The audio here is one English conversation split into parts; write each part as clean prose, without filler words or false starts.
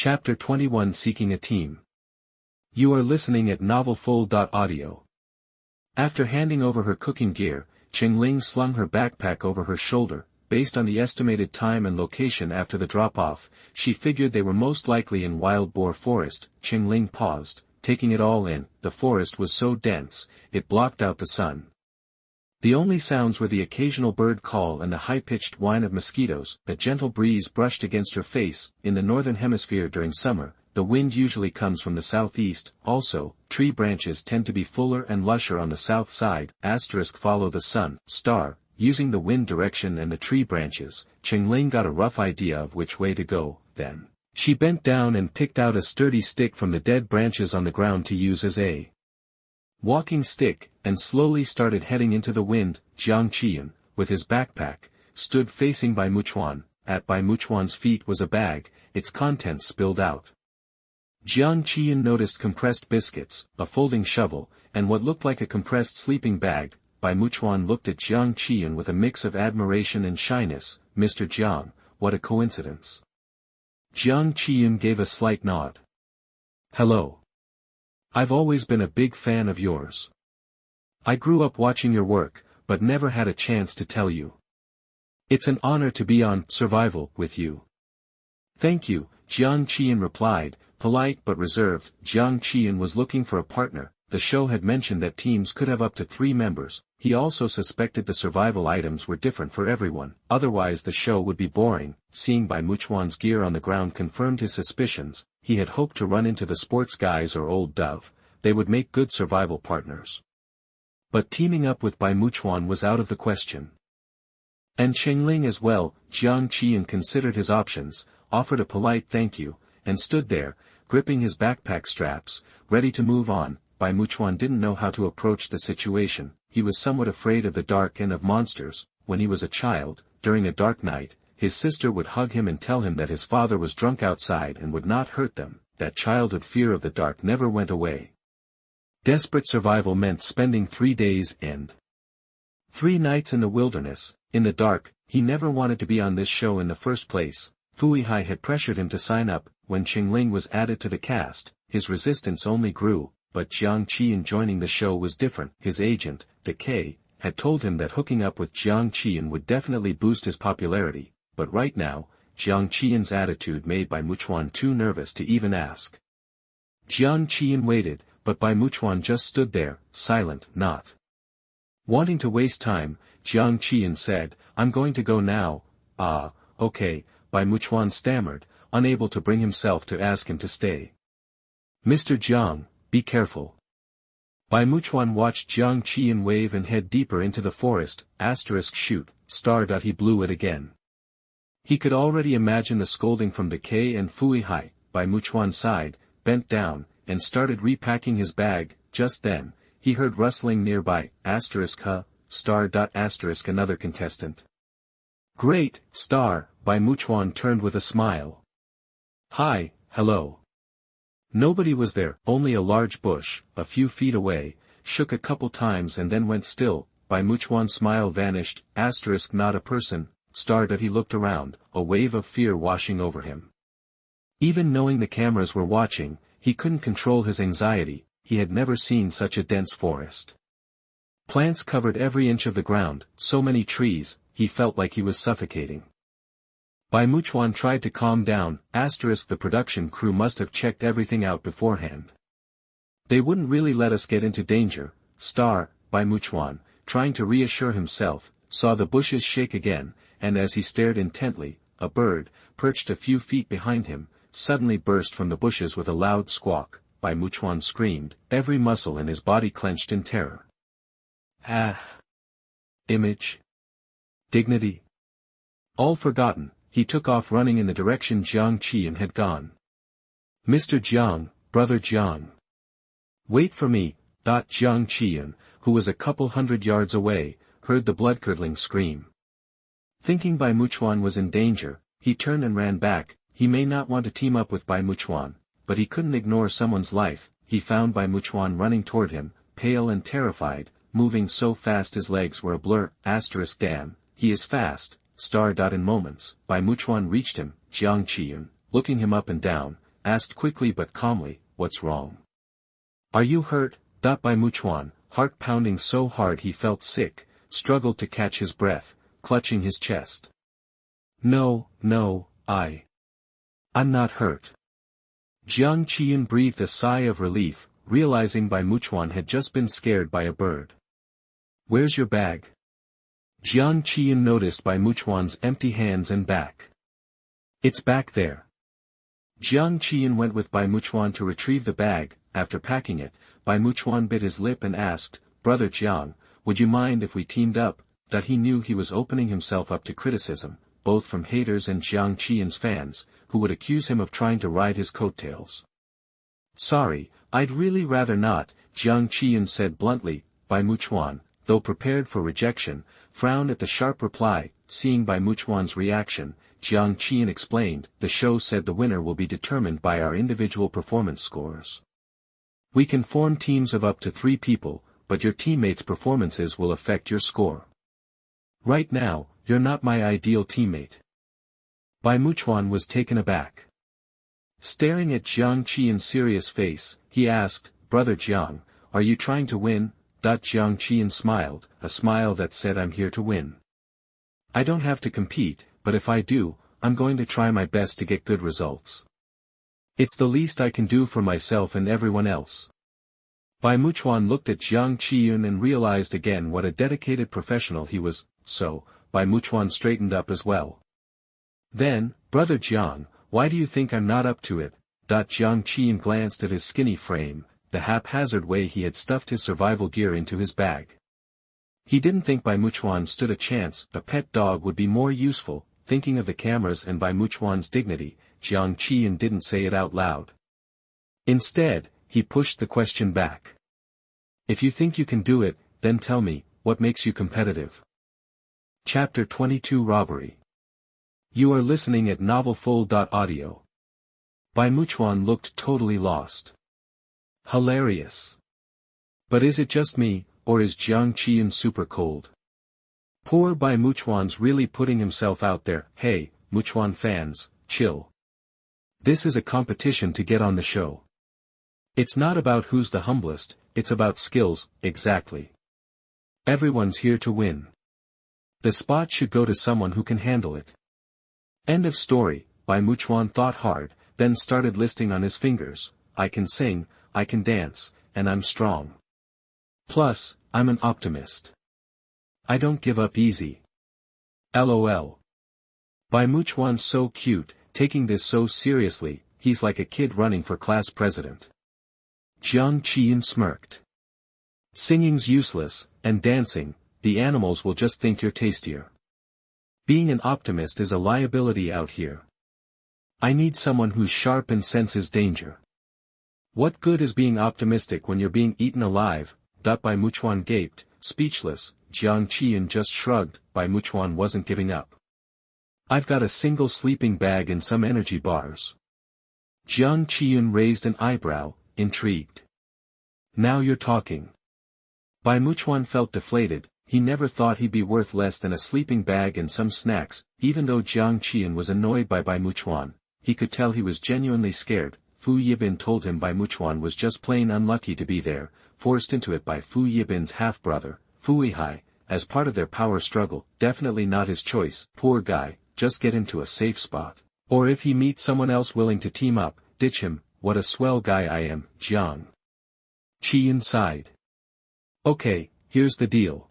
Chapter 21 Seeking a Team. You are listening at novelfull.audio. After handing over her cooking gear, Cheng Ling slung her backpack over her shoulder. Based on the estimated time and location after the drop-off, she figured they were most likely in Wild Boar Forest. Cheng Ling paused, taking it all in. The forest was so dense, it blocked out the sun. The only sounds were the occasional bird call and the high-pitched whine of mosquitoes. A gentle breeze brushed against her face. In the northern hemisphere during summer, the wind usually comes from the southeast. Also, tree branches tend to be fuller and lusher on the south side. Follow the sun. Using the wind direction and the tree branches, Cheng Ling got a rough idea of which way to go. Then, she bent down and picked out a sturdy stick from the dead branches on the ground to use as a walking stick, and slowly started heading into the wind. Jiang Qiyun, with his backpack, stood facing Bai Muchuan. At Bai Muchuan's feet was a bag, its contents spilled out. Jiang Qiyun noticed compressed biscuits, a folding shovel, and what looked like a compressed sleeping bag. Bai Muchuan looked at Jiang Qiyun with a mix of admiration and shyness. Mr. Jiang, what a coincidence. Jiang Qiyun gave a slight nod. Hello. I've always been a big fan of yours. I grew up watching your work, but never had a chance to tell you. It's an honor to be on Survival with you. Thank you, Jiang Qiyun replied, polite but reserved. Jiang Qiyun was looking for a partner. The show had mentioned that teams could have up to 3 members. He also suspected the survival items were different for everyone, otherwise the show would be boring. Seeing Bai Muchuan's gear on the ground confirmed his suspicions. He had hoped to run into the sports guys or Old Dove. They would make good survival partners. But teaming up with Bai Muchuan was out of the question. And Cheng Ling as well. Jiang Qiyun considered his options, offered a polite thank you, and stood there, gripping his backpack straps, ready to move on. Bai Muchuan didn't know how to approach the situation. He was somewhat afraid of the dark and of monsters. When he was a child, during a dark night, his sister would hug him and tell him that his father was drunk outside and would not hurt them. That childhood fear of the dark never went away. Desperate survival meant spending 3 days and 3 nights in the wilderness, in the dark. He never wanted to be on this show in the first place. Fui Hai had pressured him to sign up. When Cheng Ling was added to the cast, his resistance only grew. But Jiang Qiyun joining the show was different. His agent, the K, had told him that hooking up with Jiang Qiyun would definitely boost his popularity, but right now, Jiang Qiyun's attitude made Bai Muchuan too nervous to even ask. Jiang Qiyun waited, but Bai Muchuan just stood there, silent, not wanting to waste time. Jiang Qiyun said, I'm going to go now. Ah, okay, Bai Muchuan stammered, unable to bring himself to ask him to stay. Mr. Jiang, be careful. Bai Muchuan watched Jiang Qiyun wave and head deeper into the forest. Shoot. He blew it again. He could already imagine the scolding from Decay and Fui Hai. Bai Muchuan sighed, bent down, and started repacking his bag. Just then, he heard rustling nearby. Another contestant. Great, Bai Muchuan turned with a smile. Hi, hello. Nobody was there, only a large bush, a few feet away, shook a couple times and then went still. Bai Muchuan's smile vanished. Not a person. He looked around, a wave of fear washing over him. Even knowing the cameras were watching, he couldn't control his anxiety. He had never seen such a dense forest. Plants covered every inch of the ground, so many trees, he felt like he was suffocating. Bai Muchuan tried to calm down. The production crew must have checked everything out beforehand. They wouldn't really let us get into danger. Bai Muchuan, trying to reassure himself, saw the bushes shake again, and as he stared intently, a bird, perched a few feet behind him, suddenly burst from the bushes with a loud squawk. Bai Muchuan screamed, every muscle in his body clenched in terror. Image. Dignity. All forgotten. He took off running in the direction Jiang Qiyun had gone. Mr. Jiang, brother Jiang. Wait for me. Jiang Qiyun, who was a couple 100 yards away, heard the blood-curdling scream. Thinking Bai Muchuan was in danger, he turned and ran back. He may not want to team up with Bai Muchuan, but he couldn't ignore someone's life. He found Bai Muchuan running toward him, pale and terrified, moving so fast his legs were a blur. Damn, he is fast. In moments, Bai Muchuan reached him. Jiang Qiyun, looking him up and down, asked quickly but calmly, "What's wrong? Are you hurt?" Bai Muchuan, heart pounding so hard he felt sick, struggled to catch his breath, clutching his chest. No, I'm not hurt." Jiang Qiyan breathed a sigh of relief, realizing Bai Muchuan had just been scared by a bird. "Where's your bag?" Jiang Qiyan noticed Bai Muchuan's empty hands and back. "It's back there." Jiang Qiyan went with Bai Muchuan to retrieve the bag. After packing it, Bai Muchuan bit his lip and asked, "Brother Jiang, would you mind if we teamed up?" That he knew he was opening himself up to criticism, both from haters and Jiang Qiyan's fans, who would accuse him of trying to ride his coattails. "Sorry, I'd really rather not," Jiang Qiyan said bluntly. Bai Muchuan, though prepared for rejection, frowned at the sharp reply. Seeing Bai Muchuan's reaction, Jiang Qiyan explained, "The show said the winner will be determined by our individual performance scores. We can form teams of up to 3 people, but your teammates' performances will affect your score. Right now, you're not my ideal teammate." Bai Muchuan was taken aback. Staring at Jiang Qiyan's serious face, he asked, "Brother Jiang, are you trying to win?" Jiang Qiyan smiled, a smile that said, "I'm here to win. I don't have to compete, but if I do, I'm going to try my best to get good results. It's the least I can do for myself and everyone else." Bai Muchuan looked at Jiang Qiyun and realized again what a dedicated professional he was, so, Bai Muchuan straightened up as well. "Then, Brother Jiang, why do you think I'm not up to it?" Jiang Qiyun glanced at his skinny frame, the haphazard way he had stuffed his survival gear into his bag. He didn't think Bai Muchuan stood a chance. A pet dog would be more useful. Thinking of the cameras and Bai Muchuan's dignity, Jiang Qiyan didn't say it out loud. Instead, he pushed the question back. "If you think you can do it, then tell me, what makes you competitive?" Chapter 22 Robbery. You are listening at novelfull.audio. Bai Muchuan looked totally lost. Hilarious. But is it just me, or is Jiang Qiyan super cold? Poor Bai Muchuan's really putting himself out there. Hey, Muchuan fans, chill. This is a competition to get on the show. It's not about who's the humblest, it's about skills. Exactly. Everyone's here to win. The spot should go to someone who can handle it. End of story. Bai Muchuan thought hard, then started listing on his fingers. I can sing, I can dance, and I'm strong. Plus, I'm an optimist. I don't give up easy. LOL. Bai Muchuan's so cute, taking this so seriously, he's like a kid running for class president. Jiang Qiyan smirked. Singing's useless, and dancing, the animals will just think you're tastier. Being an optimist is a liability out here. I need someone who's sharp and senses danger. What good is being optimistic when you're being eaten alive? Bai Muchuan gaped, speechless. Jiang Qiyan just shrugged. Bai Muchuan wasn't giving up. I've got a single sleeping bag and some energy bars. Jiang Qiyan raised an eyebrow, intrigued. Now you're talking. Bai Muchuan felt deflated. He never thought he'd be worth less than a sleeping bag and some snacks. Even though Jiang Qiyan was annoyed by Bai Muchuan, he could tell he was genuinely scared. Fu Yibin told him Bai Muchuan was just plain unlucky to be there, forced into it by Fu Yibin's half-brother, Fu Yihai, as part of their power struggle. Definitely not his choice. Poor guy, just get into a safe spot. Or if he meets someone else willing to team up, ditch him. What a swell guy I am. Jiang Qiyan sighed. Okay, here's the deal.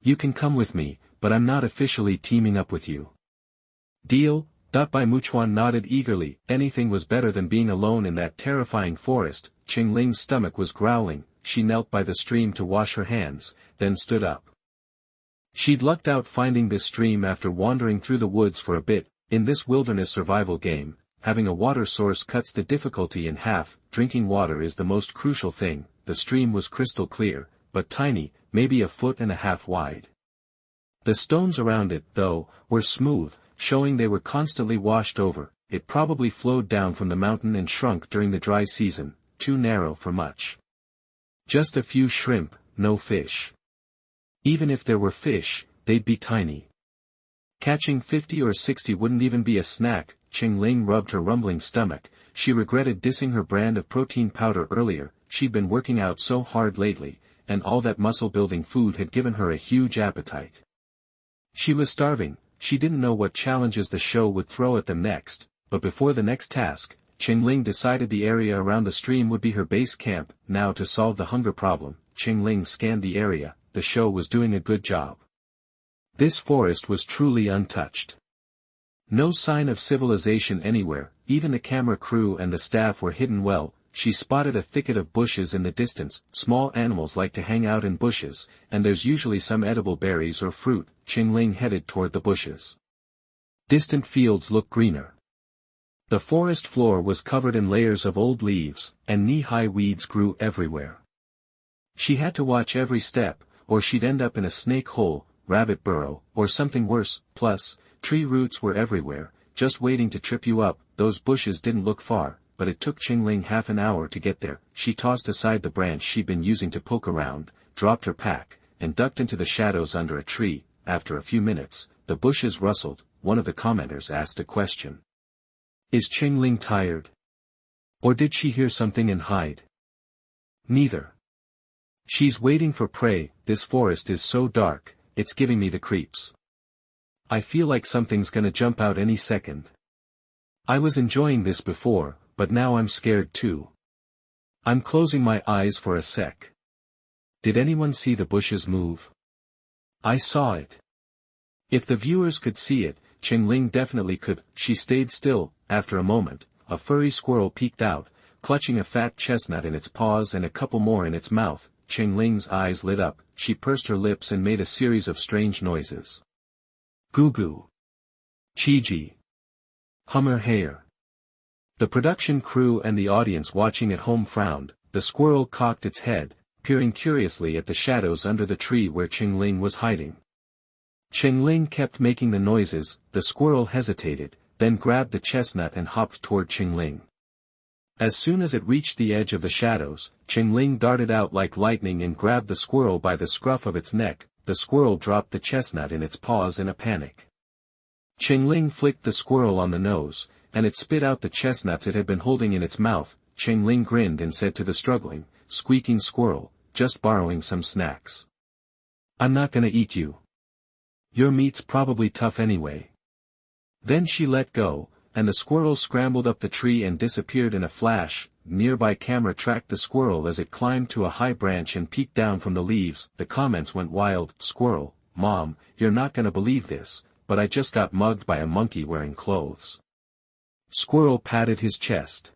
You can come with me, but I'm not officially teaming up with you. Deal? Bai Muchuan nodded eagerly. Anything was better than being alone in that terrifying forest. Cheng Ling's stomach was growling. She knelt by the stream to wash her hands, then stood up. She'd lucked out finding this stream after wandering through the woods for a bit. In this wilderness survival game, having a water source cuts the difficulty in half. Drinking water is the most crucial thing. The stream was crystal clear, but tiny, maybe 1.5 feet wide. The stones around it, though, were smooth, showing they were constantly washed over. It probably flowed down from the mountain and shrunk during the dry season, too narrow for much. Just a few shrimp, no fish. Even if there were fish, they'd be tiny. Catching 50 or 60 wouldn't even be a snack. Cheng Ling rubbed her rumbling stomach. she regretted dissing her brand of protein powder earlier. She'd been working out so hard lately, and all that muscle-building food had given her a huge appetite. She was starving. She didn't know what challenges the show would throw at them next, but before the next task, Cheng Ling decided the area around the stream would be her base camp. Now to solve the hunger problem, Cheng Ling scanned the area. The show was doing a good job. This forest was truly untouched. No sign of civilization anywhere, even the camera crew and the staff were hidden well. She spotted a thicket of bushes in the distance. Small animals like to hang out in bushes, and there's usually some edible berries or fruit. Cheng Ling headed toward the bushes. Distant fields looked greener. The forest floor was covered in layers of old leaves, and knee-high weeds grew everywhere. She had to watch every step, or she'd end up in a snake hole, rabbit burrow, or something worse. Plus, tree roots were everywhere, just waiting to trip you up. Those bushes didn't look far, but it took Cheng Ling half an hour to get there. She tossed aside the branch she'd been using to poke around, dropped her pack, and ducked into the shadows under a tree. After a few minutes, the bushes rustled. One of the commenters asked a question. Is Cheng Ling tired? Or did she hear something and hide? Neither. She's waiting for prey. This forest is so dark, it's giving me the creeps. I feel like something's gonna jump out any second. I was enjoying this before, but now I'm scared too. I'm closing my eyes for a sec. Did anyone see the bushes move? I saw it. If the viewers could see it, Cheng Ling definitely could. She stayed still. After a moment, a furry squirrel peeked out, clutching a fat chestnut in its paws and a couple more in its mouth. Cheng Ling's eyes lit up. She pursed her lips and made a series of strange noises. Goo-goo. Chi-ji. Hummer hair. The production crew and the audience watching at home frowned. The squirrel cocked its head, peering curiously at the shadows under the tree where Cheng Ling was hiding. Cheng Ling kept making the noises. The squirrel hesitated, then grabbed the chestnut and hopped toward Cheng Ling. As soon as it reached the edge of the shadows, Cheng Ling darted out like lightning and grabbed the squirrel by the scruff of its neck. The squirrel dropped the chestnut in its paws in a panic. Cheng Ling flicked the squirrel on the nose, and it spit out the chestnuts it had been holding in its mouth. Cheng Ling grinned and said to the struggling, squeaking squirrel, just borrowing some snacks. I'm not gonna eat you. Your meat's probably tough anyway. Then she let go, and the squirrel scrambled up the tree and disappeared in a flash. Nearby camera tracked the squirrel as it climbed to a high branch and peeked down from the leaves. The comments went wild. Squirrel, Mom, you're not gonna believe this, but I just got mugged by a monkey wearing clothes. Squirrel patted his chest.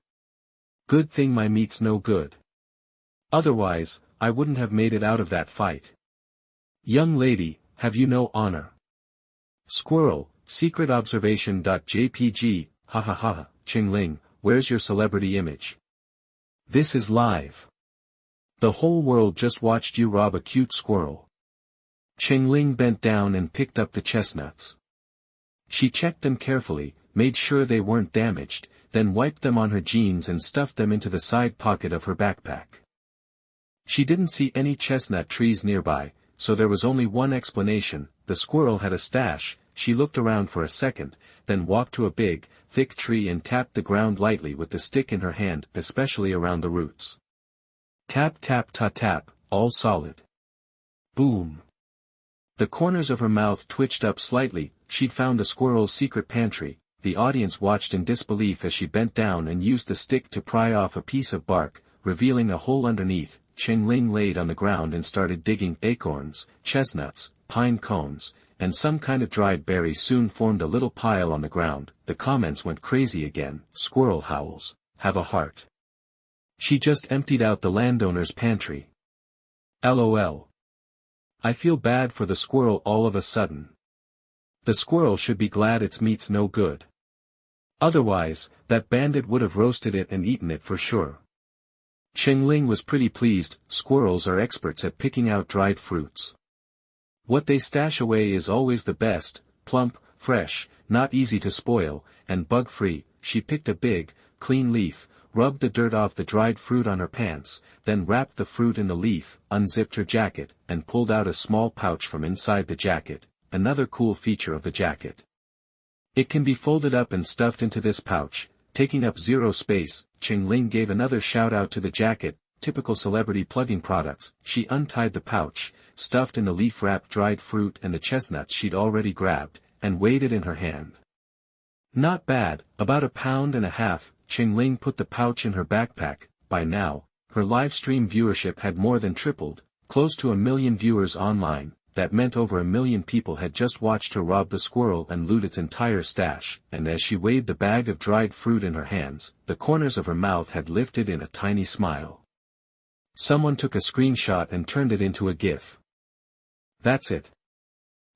Good thing my meat's no good. Otherwise, I wouldn't have made it out of that fight. Young lady, have you no honor? Squirrel, secret observation.jpg, ha ha ha, Cheng Ling, where's your celebrity image? This is live. The whole world just watched you rob a cute squirrel. Cheng Ling bent down and picked up the chestnuts. She checked them carefully, made sure they weren't damaged, then wiped them on her jeans and stuffed them into the side pocket of her backpack. She didn't see any chestnut trees nearby, so there was only one explanation: the squirrel had a stash. She looked around for a second, then walked to a big, thick tree and tapped the ground lightly with the stick in her hand, especially around the roots. Tap tap ta tap, all solid. Boom. The corners of her mouth twitched up slightly. She'd found the squirrel's secret pantry. The audience watched in disbelief as she bent down and used the stick to pry off a piece of bark, revealing a hole underneath. Cheng Ling laid on the ground and started digging. Acorns, chestnuts, pine cones, and some kind of dried berry soon formed a little pile on the ground. The comments went crazy again. Squirrel howls, have a heart. She just emptied out the landowner's pantry. LOL. I feel bad for the squirrel all of a sudden. The squirrel should be glad its meat's no good. Otherwise, that bandit would have roasted it and eaten it for sure. Cheng Ling was pretty pleased. Squirrels are experts at picking out dried fruits. What they stash away is always the best, plump, fresh, not easy to spoil, and bug-free. She picked a big, clean leaf, rubbed the dirt off the dried fruit on her pants, then wrapped the fruit in the leaf, unzipped her jacket, and pulled out a small pouch from inside the jacket, another cool feature of the jacket. It can be folded up and stuffed into this pouch. taking up zero space. Cheng Ling gave another shout out to the jacket, typical celebrity plugging products. She untied the pouch, stuffed in the leaf-wrapped dried fruit and the chestnuts she'd already grabbed, and weighed it in her hand. Not bad, about 1.5 pounds. Cheng Ling put the pouch in her backpack. By now, her live stream viewership had more than tripled, close to 1 million viewers online. That meant over 1 million people had just watched her rob the squirrel and loot its entire stash, and as she weighed the bag of dried fruit in her hands, the corners of her mouth had lifted in a tiny smile. Someone took a screenshot and turned it into a GIF. That's it.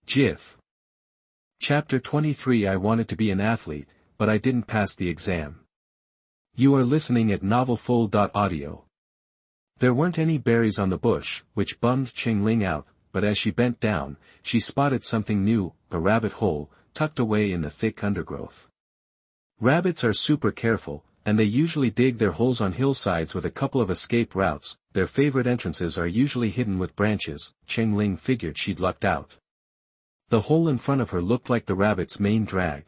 GIF. Chapter 23. I wanted to be an athlete, but I didn't pass the exam. You are listening at novelfull.audio. There weren't any berries on the bush, which bummed Cheng Ling out, but as she bent down, she spotted something new, a rabbit hole, tucked away in the thick undergrowth. Rabbits are super careful, and they usually dig their holes on hillsides with a couple of escape routes. Their favorite entrances are usually hidden with branches. Cheng Ling figured she'd lucked out. The hole in front of her looked like the rabbit's main drag.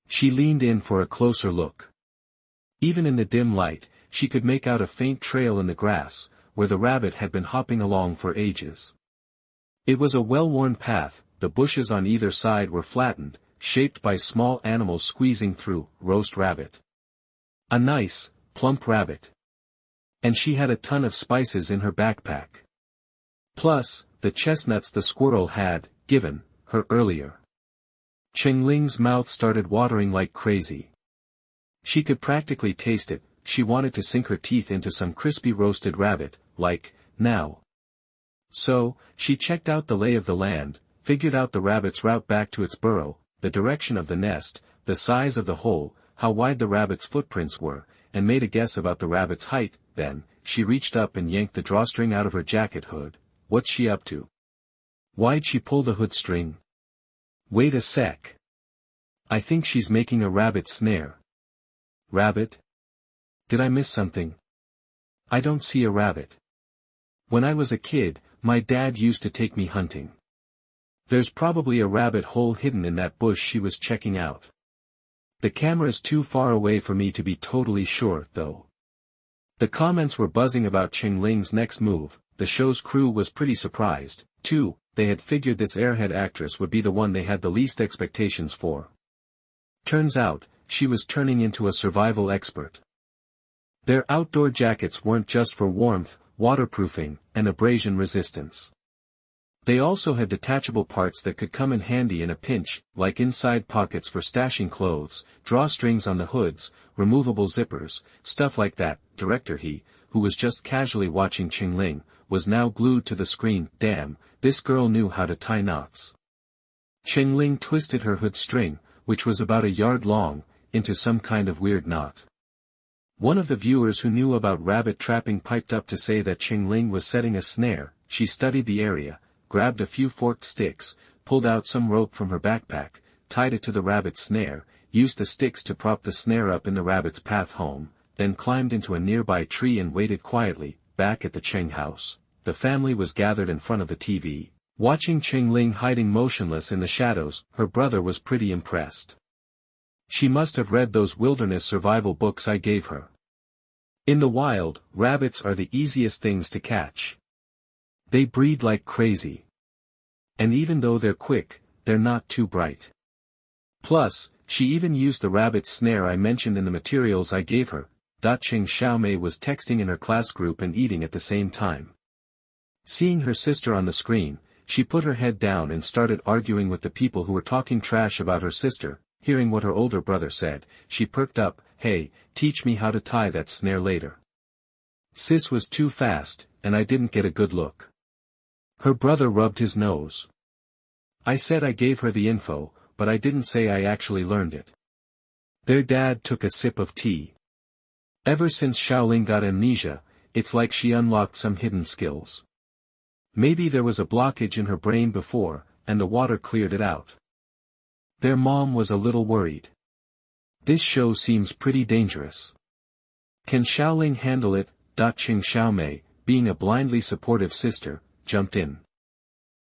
She leaned in for a closer look. Even in the dim light, she could make out a faint trail in the grass, where the rabbit had been hopping along for ages. It was a well-worn path. The bushes on either side were flattened, shaped by small animals squeezing through. Roast rabbit. A nice, plump rabbit. And she had a ton of spices in her backpack. Plus, the chestnuts the squirrel had given her earlier. Cheng Ling's mouth started watering like crazy. She could practically taste it. She wanted to sink her teeth into some crispy roasted rabbit, like, now. So, she checked out the lay of the land, figured out the rabbit's route back to its burrow, the direction of the nest, the size of the hole, how wide the rabbit's footprints were, and made a guess about the rabbit's height. Then, she reached up and yanked the drawstring out of her jacket hood. What's she up to? Why'd she pull the hood string? Wait a sec. I think she's making a rabbit snare. Rabbit? Did I miss something? I don't see a rabbit. When I was a kid, my dad used to take me hunting. There's probably a rabbit hole hidden in that bush she was checking out. The camera's too far away for me to be totally sure, though. The comments were buzzing about Cheng Ling's next move. The show's crew was pretty surprised, too. They had figured this airhead actress would be the one they had the least expectations for. Turns out, she was turning into a survival expert. Their outdoor jackets weren't just for warmth, waterproofing, and abrasion resistance. They also had detachable parts that could come in handy in a pinch, like inside pockets for stashing clothes, drawstrings on the hoods, removable zippers, stuff like that. Director He, who was just casually watching Cheng Ling, was now glued to the screen. Damn, this girl knew how to tie knots. Cheng Ling twisted her hood string, which was about 1 yard long, into some kind of weird knot. One of the viewers who knew about rabbit trapping piped up to say that Cheng Ling was setting a snare. She studied the area, grabbed a few forked sticks, pulled out some rope from her backpack, tied it to the rabbit's snare, used the sticks to prop the snare up in the rabbit's path home, then climbed into a nearby tree and waited quietly. Back at the Cheng house, the family was gathered in front of the TV, watching Cheng Ling hiding motionless in the shadows. Her brother was pretty impressed. She must have read those wilderness survival books I gave her. In the wild, rabbits are the easiest things to catch. They breed like crazy. And even though they're quick, they're not too bright. Plus, she even used the rabbit snare I mentioned in the materials I gave her. Cheng Xiaomei was texting in her class group and eating at the same time. Seeing her sister on the screen, she put her head down and started arguing with the people who were talking trash about her sister. Hearing what her older brother said, she perked up. Hey, teach me how to tie that snare later. Sis was too fast, and I didn't get a good look. Her brother rubbed his nose. I said I gave her the info, but I didn't say I actually learned it. Their dad took a sip of tea. Ever since Xiaoling got amnesia, it's like she unlocked some hidden skills. Maybe there was a blockage in her brain before, and the water cleared it out. Their mom was a little worried. This show seems pretty dangerous. Can Xiaoling handle it? Cheng Xiaomei, being a blindly supportive sister, jumped in.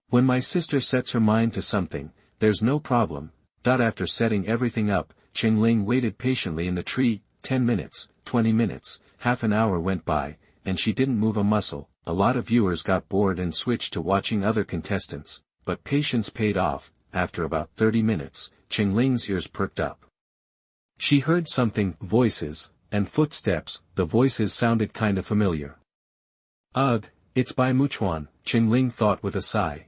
When my sister sets her mind to something, there's no problem. After setting everything up, Cheng Ling waited patiently in the tree. 10 minutes, 20 minutes, half an hour went by, and she didn't move a muscle. A lot of viewers got bored and switched to watching other contestants, but patience paid off. After about 30 minutes, Cheng Ling's ears perked up. She heard something, voices, and footsteps. The voices sounded kinda familiar. Ugh, it's Bai Muchuan, Cheng Ling thought with a sigh.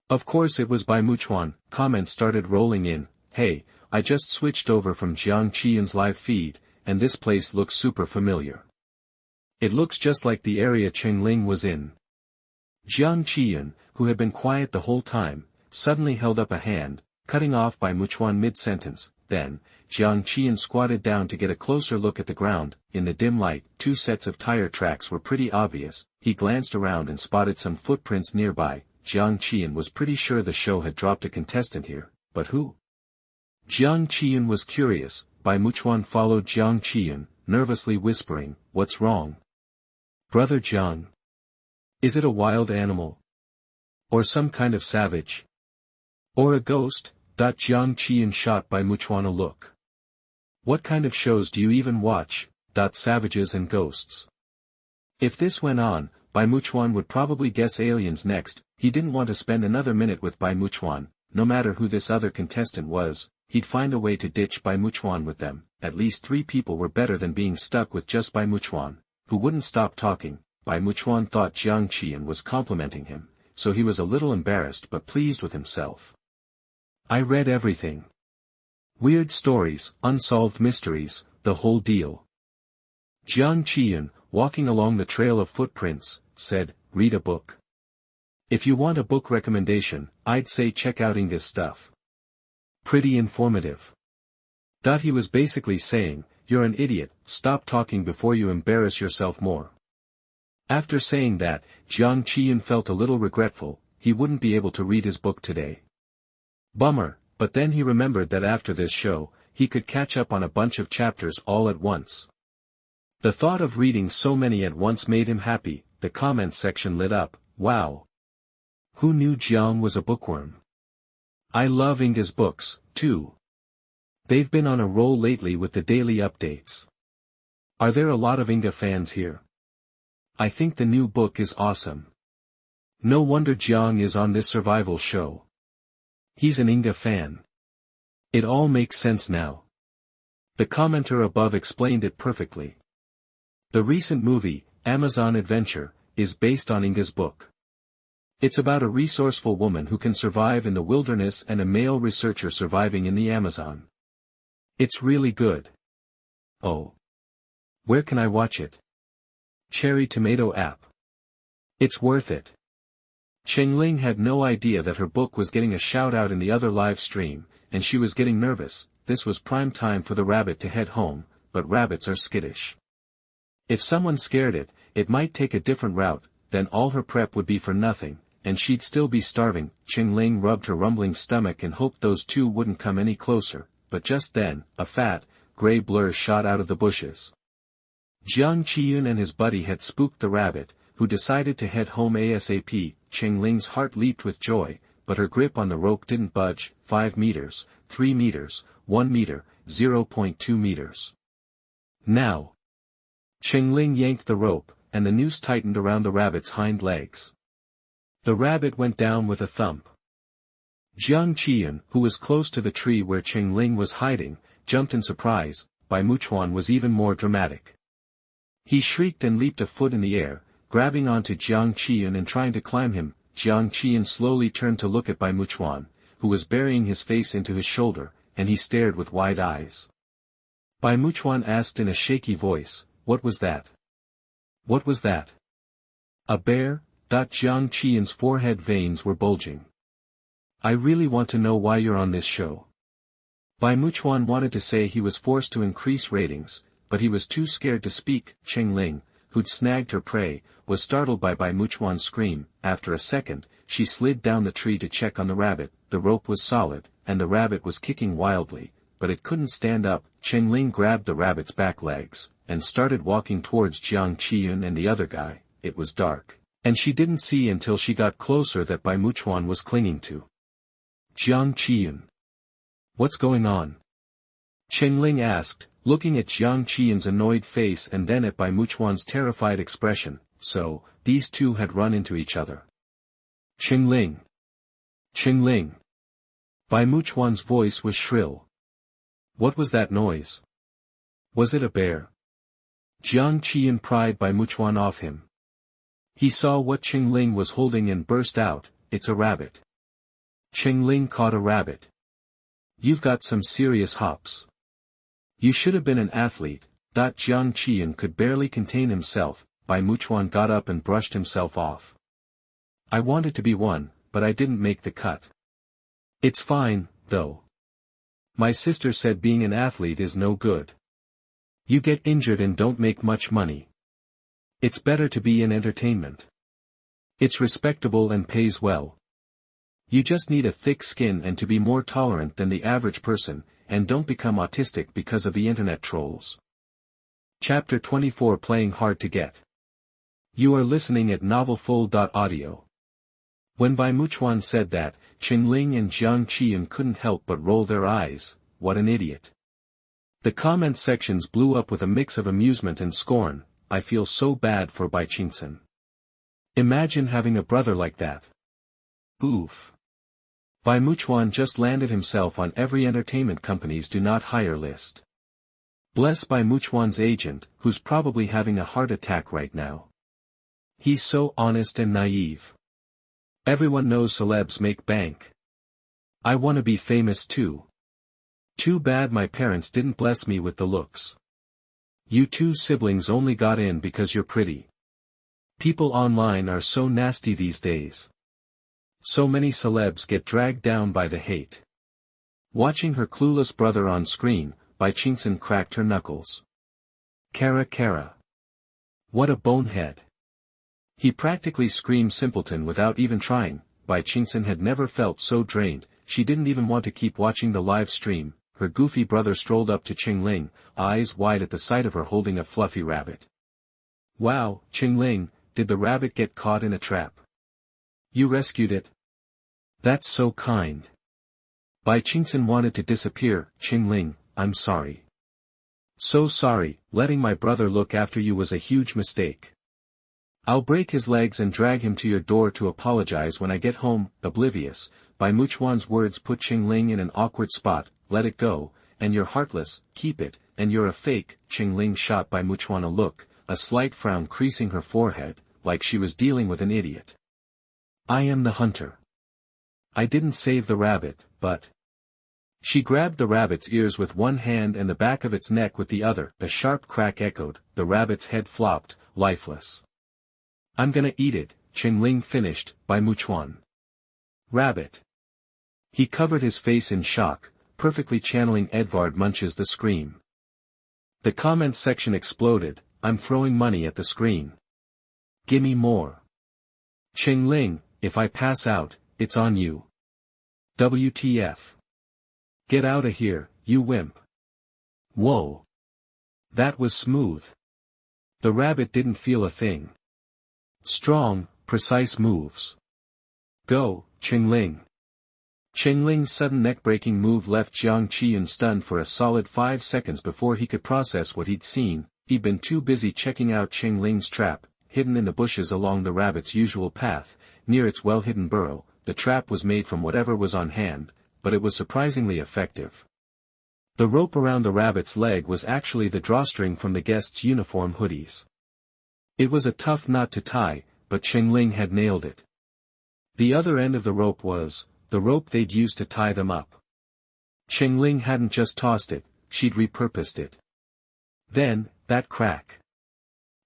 Of course it was Bai Muchuan. Comments started rolling in. Hey, I just switched over from Jiang Qiyun's live feed, and this place looks super familiar. It looks just like the area Cheng Ling was in. Jiang Qiyun, who had been quiet the whole time, suddenly held up a hand, cutting off Bai Muchuan mid-sentence. Then, Jiang Qiyun squatted down to get a closer look at the ground. In the dim light, 2 sets of tire tracks were pretty obvious. He glanced around and spotted some footprints nearby. Jiang Qiyun was pretty sure the show had dropped a contestant here, but who? Jiang Qiyun was curious. Bai Muchuan followed Jiang Qiyun, nervously whispering, "What's wrong? Brother Jiang? Is it a wild animal? Or some kind of savage? Or a ghost?" Jiang Qiyun shot Bai Muchuan a look. "What kind of shows do you even watch? Savages and ghosts." If this went on, Bai Muchuan would probably guess aliens next. He didn't want to spend another minute with Bai Muchuan. No matter who this other contestant was, he'd find a way to ditch Bai Muchuan with them. At least 3 people were better than being stuck with just Bai Muchuan, who wouldn't stop talking. Bai Muchuan thought Jiang Qiyun was complimenting him, so he was a little embarrassed but pleased with himself. "I read everything. Weird stories, unsolved mysteries, the whole deal." Jiang Qiyun, walking along the trail of footprints, said, "Read a book. If you want a book recommendation, I'd say check out Inga's stuff. Pretty informative." He was basically saying, "You're an idiot, stop talking before you embarrass yourself more." After saying that, Jiang Qiyun felt a little regretful. He wouldn't be able to read his book today. Bummer, but then he remembered that after this show, he could catch up on a bunch of chapters all at once. The thought of reading so many at once made him happy. The comments section lit up. Wow! Who knew Jiang was a bookworm? I love Inga's books, too. They've been on a roll lately with the daily updates. Are there a lot of Inga fans here? I think the new book is awesome. No wonder Jiang is on this survival show. He's an Inga fan. It all makes sense now. The commenter above explained it perfectly. The recent movie, Amazon Adventure, is based on Inga's book. It's about a resourceful woman who can survive in the wilderness and a male researcher surviving in the Amazon. It's really good. Oh. Where can I watch it? Cherry Tomato app. It's worth it. Cheng Ling had no idea that her book was getting a shout-out in the other live stream, and she was getting nervous. This was prime time for the rabbit to head home, but rabbits are skittish. If someone scared it, it might take a different route, then all her prep would be for nothing, and she'd still be starving. Cheng Ling rubbed her rumbling stomach and hoped those two wouldn't come any closer, but just then, a fat, gray blur shot out of the bushes. Jiang Qiyun and his buddy had spooked the rabbit, who decided to head home ASAP. Cheng Ling's heart leaped with joy, but her grip on the rope didn't budge. 5 meters, 3 meters, 1 meter, 0.2 meters. Now. Cheng Ling yanked the rope, and the noose tightened around the rabbit's hind legs. The rabbit went down with a thump. Jiang Qiyun, who was close to the tree where Cheng Ling was hiding, jumped in surprise. Bai Muchuan was even more dramatic. He shrieked and leaped a foot in the air, grabbing onto Jiang Qiyun and trying to climb him. Jiang Qiyun slowly turned to look at Bai Muchuan, who was burying his face into his shoulder, and he stared with wide eyes. Bai Muchuan asked in a shaky voice, "What was that? What was that? A bear?" Jiang Qiyun's forehead veins were bulging. "I really want to know why you're on this show." Bai Muchuan wanted to say he was forced to increase ratings, but he was too scared to speak. Cheng Ling, who'd snagged her prey, was startled by Bai Muchuan's scream. After a second, she slid down the tree to check on the rabbit. The rope was solid, and the rabbit was kicking wildly, but it couldn't stand up. Cheng Ling grabbed the rabbit's back legs, and started walking towards Jiang Qiyun and the other guy. It was dark, and she didn't see until she got closer that Bai Muchuan was clinging to. "Jiang Qiyun. What's going on?" Cheng Ling asked, looking at Jiang Qiyun's annoyed face and then at Bai Muchuan's terrified expression. So, these two had run into each other. Cheng Ling! Cheng Ling! Bai Muchuan's voice was shrill. What was that noise? Was it a bear? Jiang Qiyun pried Bai Muchuan off him. He saw what Cheng Ling was holding and burst out, "It's a rabbit." Cheng Ling caught a rabbit. You've got some serious hops. You should have been an athlete. Jiang Qiyun could barely contain himself. Bai Muchuan got up and brushed himself off. I wanted to be one, but I didn't make the cut. It's fine, though. My sister said being an athlete is no good. You get injured and don't make much money. It's better to be in entertainment. It's respectable and pays well. You just need a thick skin and to be more tolerant than the average person, and don't become autistic because of the internet trolls. Chapter 24 Playing Hard to Get. You are listening at novelfull.audio. When Bai Muchuan said that, Cheng Ling and Jiang Qiyun couldn't help but roll their eyes. What an idiot. The comment sections blew up with a mix of amusement and scorn. I feel so bad for Bai Qingchen. Imagine having a brother like that. Oof. Bai Muchuan just landed himself on every entertainment company's do not hire list. Bless Bai Muchuan's agent, who's probably having a heart attack right now. He's so honest and naive. Everyone knows celebs make bank. I want to be famous too. Too bad my parents didn't bless me with the looks. You two siblings only got in because you're pretty. People online are so nasty these days. So many celebs get dragged down by the hate. Watching her clueless brother on screen, Bai Qingchen cracked her knuckles. Kara. What a bonehead. He practically screamed simpleton without even trying. Bai Qingchen had never felt so drained. She didn't even want to keep watching the live stream. Her goofy brother strolled up to Cheng Ling, eyes wide at the sight of her holding a fluffy rabbit. Wow, Cheng Ling, did the rabbit get caught in a trap? You rescued it? That's so kind. Bai Qingchen wanted to disappear. Cheng Ling, I'm sorry. So sorry, letting my brother look after you was a huge mistake. I'll break his legs and drag him to your door to apologize when I get home. Oblivious, Bai Muchuan's words put Cheng Ling in an awkward spot. Let it go, and you're heartless, keep it, and you're a fake. Cheng Ling shot Bai Muchuan a look, a slight frown creasing her forehead, like she was dealing with an idiot. I am the hunter. I didn't save the rabbit, but... She grabbed the rabbit's ears with one hand and the back of its neck with the other. A sharp crack echoed, the rabbit's head flopped, lifeless. I'm gonna eat it, Cheng Ling finished. Bai Muchuan. Rabbit. He covered his face in shock, perfectly channeling Edvard Munch's The Scream. The comment section exploded. I'm throwing money at the screen. Gimme more. Cheng Ling, if I pass out, it's on you. WTF. Get outta here, you wimp. Whoa. That was smooth. The rabbit didn't feel a thing. Strong, precise moves. Go, Cheng Ling. Cheng Ling's sudden neck-breaking move left Jiang Qiyun stunned for a solid 5 seconds before he could process what he'd seen. He'd been too busy checking out Cheng Ling's trap, hidden in the bushes along the rabbit's usual path, near its well-hidden burrow. The trap was made from whatever was on hand, but it was surprisingly effective. The rope around the rabbit's leg was actually the drawstring from the guests' uniform hoodies. It was a tough knot to tie, but Cheng Ling had nailed it. The other end of the rope was the rope they'd used to tie them up. Cheng Ling hadn't just tossed it, she'd repurposed it. Then, that crack.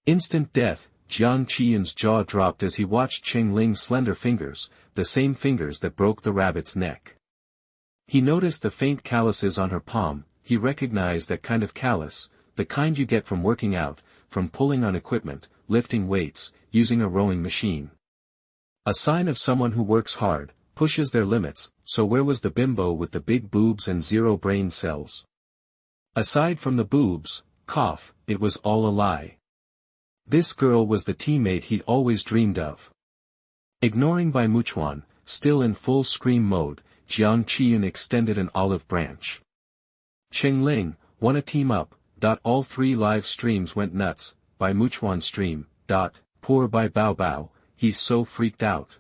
Instant death. Jiang Qiyun's jaw dropped as he watched Cheng Ling's slender fingers, the same fingers that broke the rabbit's neck. He noticed the faint calluses on her palm. He recognized that kind of callus, the kind you get from working out, from pulling on equipment, lifting weights, using a rowing machine. A sign of someone who works hard, pushes their limits. So where was the bimbo with the big boobs and 0 brain cells? Aside from the boobs, cough, it was all a lie. This girl was the teammate he'd always dreamed of. Ignoring Bai Muchuan, still in full scream mode, Jiang Qiyun extended an olive branch. Cheng Ling, wanna team up? All 3 live streams went nuts. By Muchuan stream. Poor by Bao Bao, he's so freaked out.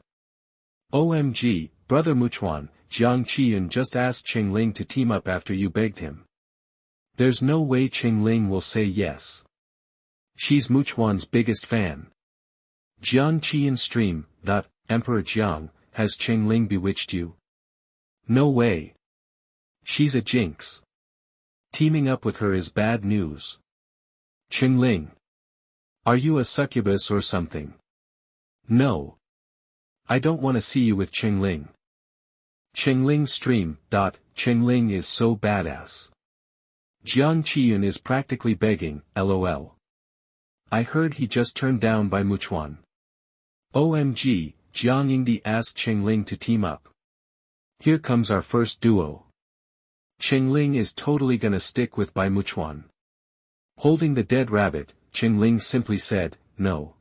OMG, brother Muchuan, Jiang Qiyun just asked Cheng Ling to team up after you begged him. There's no way Cheng Ling will say yes. She's Muchuan's biggest fan. Jiang Qiyan stream. Emperor Jiang, has Cheng Ling bewitched you? No way. She's a jinx. Teaming up with her is bad news. Cheng Ling. Are you a succubus or something? No. I don't want to see you with Cheng Ling. Cheng Ling stream. Cheng Ling is so badass. Jiang Qiyun is practically begging, lol. I heard he just turned down by Muchuan. OMG, Jiang Yingdi asked Cheng Ling to team up. Here comes our first duo. Cheng Ling is totally gonna stick with Bai Muchuan. Holding the dead rabbit, Cheng Ling simply said, no.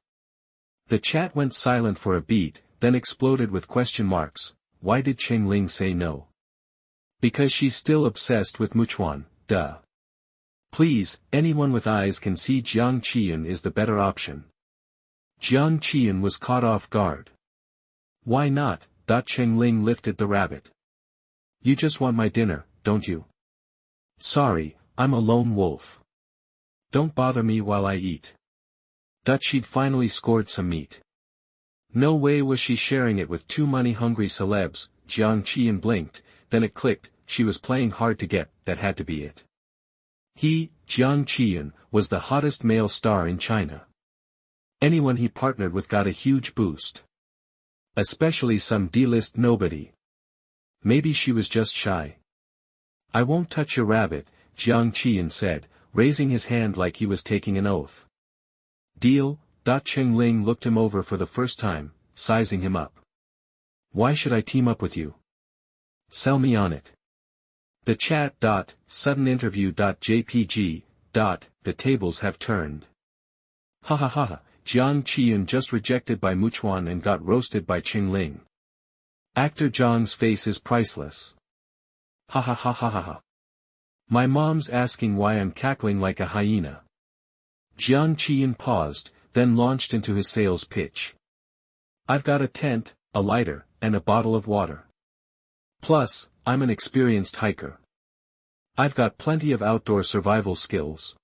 The chat went silent for a beat, then exploded with question marks. Why did Cheng Ling say no? Because she's still obsessed with Muchuan, duh. Please, anyone with eyes can see Jiang Qiyun is the better option. Jiang Qiyun was caught off guard. Why not? Cheng Ling lifted the rabbit. You just want my dinner, don't you? Sorry, I'm a lone wolf. Don't bother me while I eat. She'd finally scored some meat. No way was she sharing it with 2 money-hungry celebs. Jiang Qiyun blinked, then it clicked, she was playing hard to get, that had to be it. He, Jiang Qiyun, was the hottest male star in China. Anyone he partnered with got a huge boost. Especially some D-list nobody. Maybe she was just shy. I won't touch your rabbit, Jiang Qiyun said, raising his hand like he was taking an oath. Deal? Cheng Ling looked him over for the first time, sizing him up. Why should I team up with you? Sell me on it. The chat. Sudden interview. JPG. The tables have turned. Ha ha ha ha, Jiang Qiyun just rejected by Muchuan and got roasted by Cheng Ling. Actor Jiang's face is priceless. Ha ha ha ha ha ha. My mom's asking why I'm cackling like a hyena. Jiang Qiyun paused, then launched into his sales pitch. I've got a tent, a lighter, and a bottle of water. Plus, I'm an experienced hiker. I've got plenty of outdoor survival skills.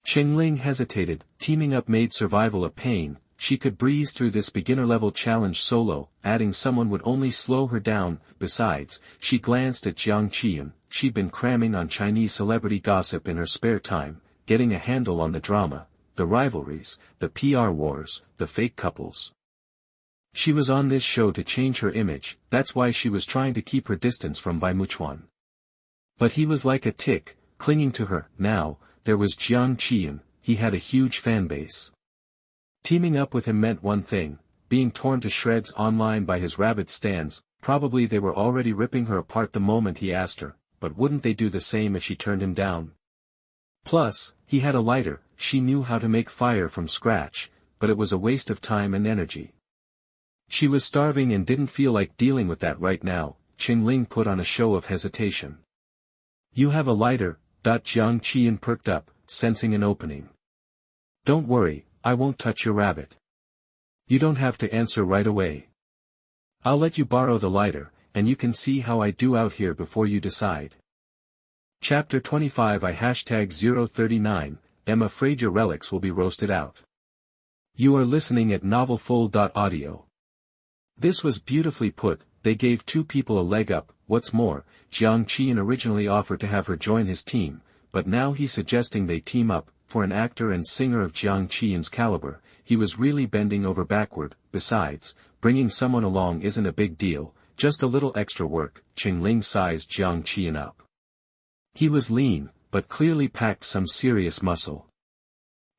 Cheng Ling hesitated, teaming up made survival a pain. She could breeze through this beginner-level challenge solo, adding someone would only slow her down. Besides, she glanced at Jiang Qiyun. She'd been cramming on Chinese celebrity gossip in her spare time, getting a handle on the drama, the rivalries, the PR wars, the fake couples. She was on this show to change her image, that's why she was trying to keep her distance from Bai Muchuan. But he was like a tick, clinging to her. Now, there was Jiang Qiyun, he had a huge fanbase. Teaming up with him meant one thing, being torn to shreds online by his rabbit stands. Probably they were already ripping her apart the moment he asked her, but wouldn't they do the same if she turned him down? Plus, he had a lighter, she knew how to make fire from scratch, but it was a waste of time and energy. She was starving and didn't feel like dealing with that right now. Cheng Ling put on a show of hesitation. You have a lighter? Jiang Qiyun perked up, sensing an opening. Don't worry, I won't touch your rabbit. You don't have to answer right away. I'll let you borrow the lighter, and you can see how I do out here before you decide. Chapter 25 I #039, am afraid your relics will be roasted out. You are listening at novelfull.audio. This was beautifully put. They gave 2 people a leg up. What's more, Jiang Qiyun originally offered to have her join his team, but now he's suggesting they team up. For an actor and singer of Jiang Qiyun's caliber, he was really bending over backward. Besides, bringing someone along isn't a big deal, just a little extra work. Cheng Ling sized Jiang Qiyun up. He was lean, but clearly packed some serious muscle.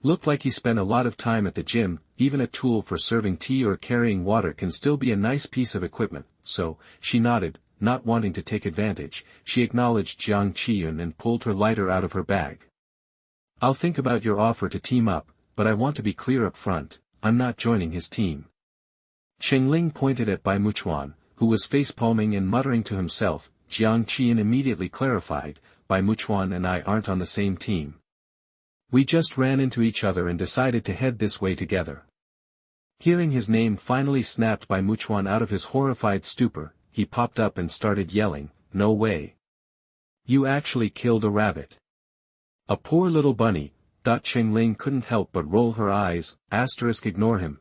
Looked like he spent a lot of time at the gym. Even a tool for serving tea or carrying water can still be a nice piece of equipment, so, she nodded, not wanting to take advantage. She acknowledged Jiang Qiyun and pulled her lighter out of her bag. I'll think about your offer to team up, but I want to be clear up front, I'm not joining his team. Cheng Ling pointed at Bai Muchuan, who was facepalming and muttering to himself. Jiang Qiyan immediately clarified, Bai Muchuan and I aren't on the same team. We just ran into each other and decided to head this way together. Hearing his name finally snapped Bai Muchuan out of his horrified stupor, he popped up and started yelling, "No way! You actually killed a rabbit!" A poor little bunny. Cheng Ling couldn't help but roll her eyes, ignore him,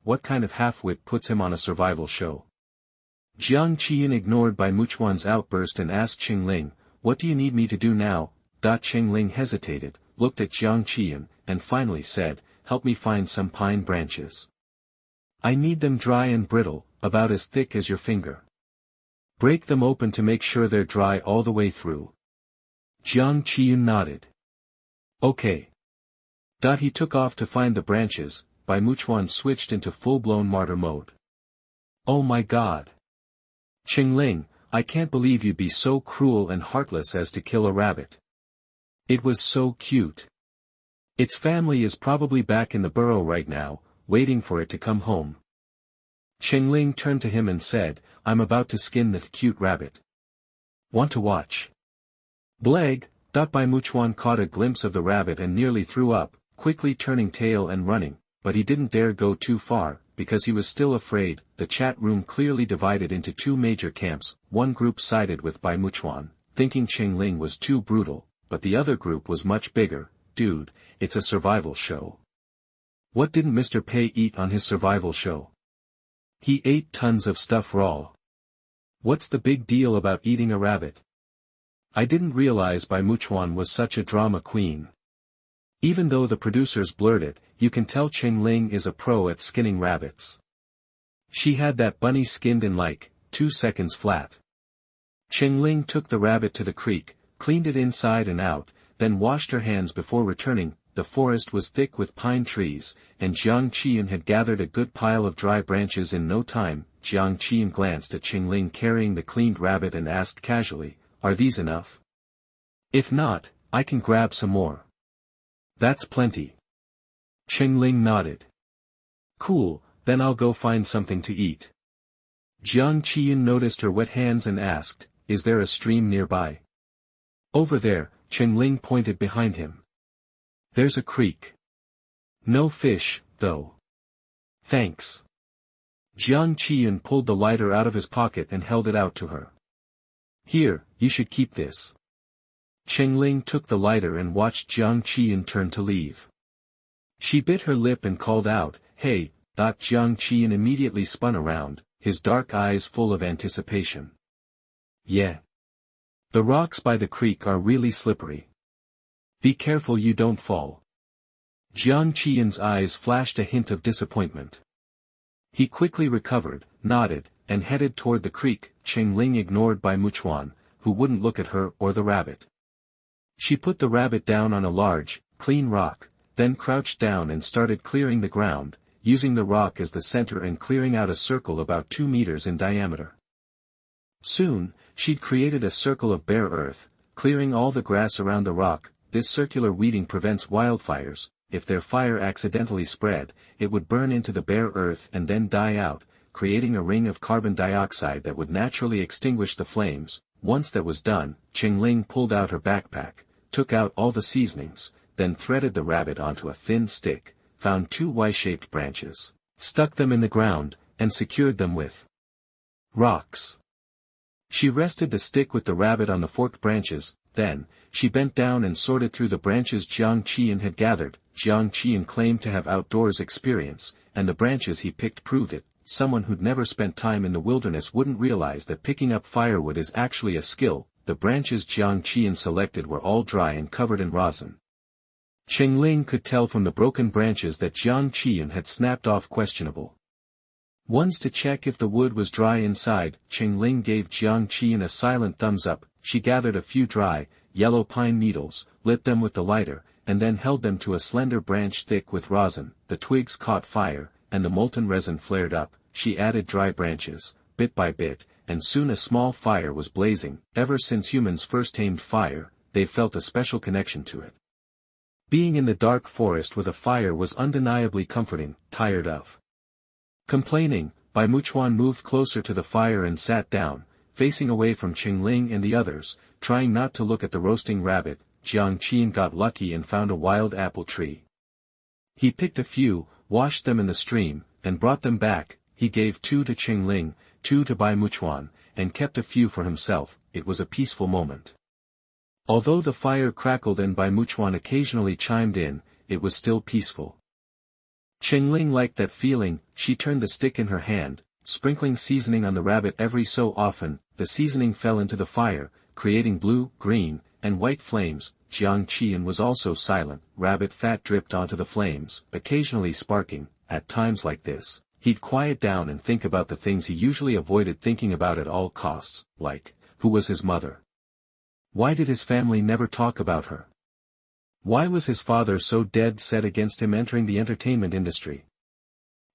what kind of half-wit puts him on a survival show? Jiang Qiyan ignored Bai Muchuan's outburst and asked Cheng Ling, "What do you need me to do now?" Cheng Ling hesitated, looked at Jiang Qiyan, and finally said, "Help me find some pine branches. I need them dry and brittle, about as thick as your finger. Break them open to make sure they're dry all the way through." Jiang Qiyun nodded. "Okay." He took off to find the branches. Bai Muchuan switched into full-blown martyr mode. "Oh my God! Cheng Ling, I can't believe you'd be so cruel and heartless as to kill a rabbit. It was so cute. Its family is probably back in the burrow right now, waiting for it to come home." Cheng Ling turned to him and said, "I'm about to skin the cute rabbit. Want to watch?" Bleg. Bai Muchuan caught a glimpse of the rabbit and nearly threw up, quickly turning tail and running, but he didn't dare go too far, because he was still afraid. The chat room clearly divided into two major camps. One group sided with Bai Muchuan, thinking Cheng Ling was too brutal, but the other group was much bigger. "Dude, it's a survival show. What didn't Mr. Pei eat on his survival show? He ate tons of stuff raw. What's the big deal about eating a rabbit?" I didn't realize Bai Muchuan was such a drama queen. Even though the producers blurred it, you can tell Cheng Ling is a pro at skinning rabbits. She had that bunny skinned in like 2 seconds flat. Cheng Ling took the rabbit to the creek, cleaned it inside and out, then washed her hands before returning. The forest was thick with pine trees, and Jiang Qiyan had gathered a good pile of dry branches in no time. Jiang Qiyan glanced at Cheng Ling carrying the cleaned rabbit and asked casually, "Are these enough? If not, I can grab some more." "That's plenty." Cheng Ling nodded. "Cool, then I'll go find something to eat." Jiang Qiyan noticed her wet hands and asked, "Is there a stream nearby?" "Over there," Cheng Ling pointed behind him. "There's a creek. No fish, though." "Thanks." Jiang Qiyan pulled the lighter out of his pocket and held it out to her. "Here, you should keep this." Cheng Ling took the lighter and watched Jiang Qiyan turn to leave. She bit her lip and called out, "Hey!" Jiang Qiyan immediately spun around, his dark eyes full of anticipation. "Yeah. The rocks by the creek are really slippery. Be careful you don't fall." Jiang Qiyan's eyes flashed a hint of disappointment. He quickly recovered, nodded, and headed toward the creek. Cheng Ling ignored Bai Muchuan, who wouldn't look at her or the rabbit. She put the rabbit down on a large, clean rock, then crouched down and started clearing the ground, using the rock as the center and clearing out a circle about 2 meters in diameter. Soon, she'd created a circle of bare earth, clearing all the grass around the rock. This circular weeding prevents wildfires. If their fire accidentally spread, it would burn into the bare earth and then die out, creating a ring of carbon dioxide that would naturally extinguish the flames. Once that was done, Cheng Ling pulled out her backpack, took out all the seasonings, then threaded the rabbit onto a thin stick, found 2 Y-shaped branches, stuck them in the ground, and secured them with rocks. She rested the stick with the rabbit on the forked branches. Then, she bent down and sorted through the branches Jiang Qiyan had gathered. Jiang Qiyan claimed to have outdoors experience, and the branches he picked proved it. Someone who'd never spent time in the wilderness wouldn't realize that picking up firewood is actually a skill. The branches Jiang Qiyan selected were all dry and covered in rosin. Cheng Ling could tell from the broken branches that Jiang Qiyan had snapped off questionable ones to check if the wood was dry inside. Cheng Ling gave Jiang Qiyan a silent thumbs up. She gathered a few dry, yellow pine needles, lit them with the lighter, and then held them to a slender branch thick with rosin. The twigs caught fire, and the molten resin flared up. She added dry branches, bit by bit, and soon a small fire was blazing. Ever since humans first tamed fire, they felt a special connection to it. Being in the dark forest with a fire was undeniably comforting. Tired of complaining, Bai Muchuan moved closer to the fire and sat down, facing away from Cheng Ling and the others, trying not to look at the roasting rabbit. Jiang Qiyan got lucky and found a wild apple tree. He picked a few, washed them in the stream, and brought them back. He gave 2 to Cheng Ling, 2 to Bai Muchuan, and kept a few for himself. It was a peaceful moment. Although the fire crackled and Bai Muchuan occasionally chimed in, it was still peaceful. Cheng Ling liked that feeling. She turned the stick in her hand, sprinkling seasoning on the rabbit every so often. The seasoning fell into the fire, creating blue, green, and white flames. Jiang Qiyan was also silent. Rabbit fat dripped onto the flames, occasionally sparking. At times like this, he'd quiet down and think about the things he usually avoided thinking about at all costs, like, who was his mother? Why did his family never talk about her? Why was his father so dead set against him entering the entertainment industry?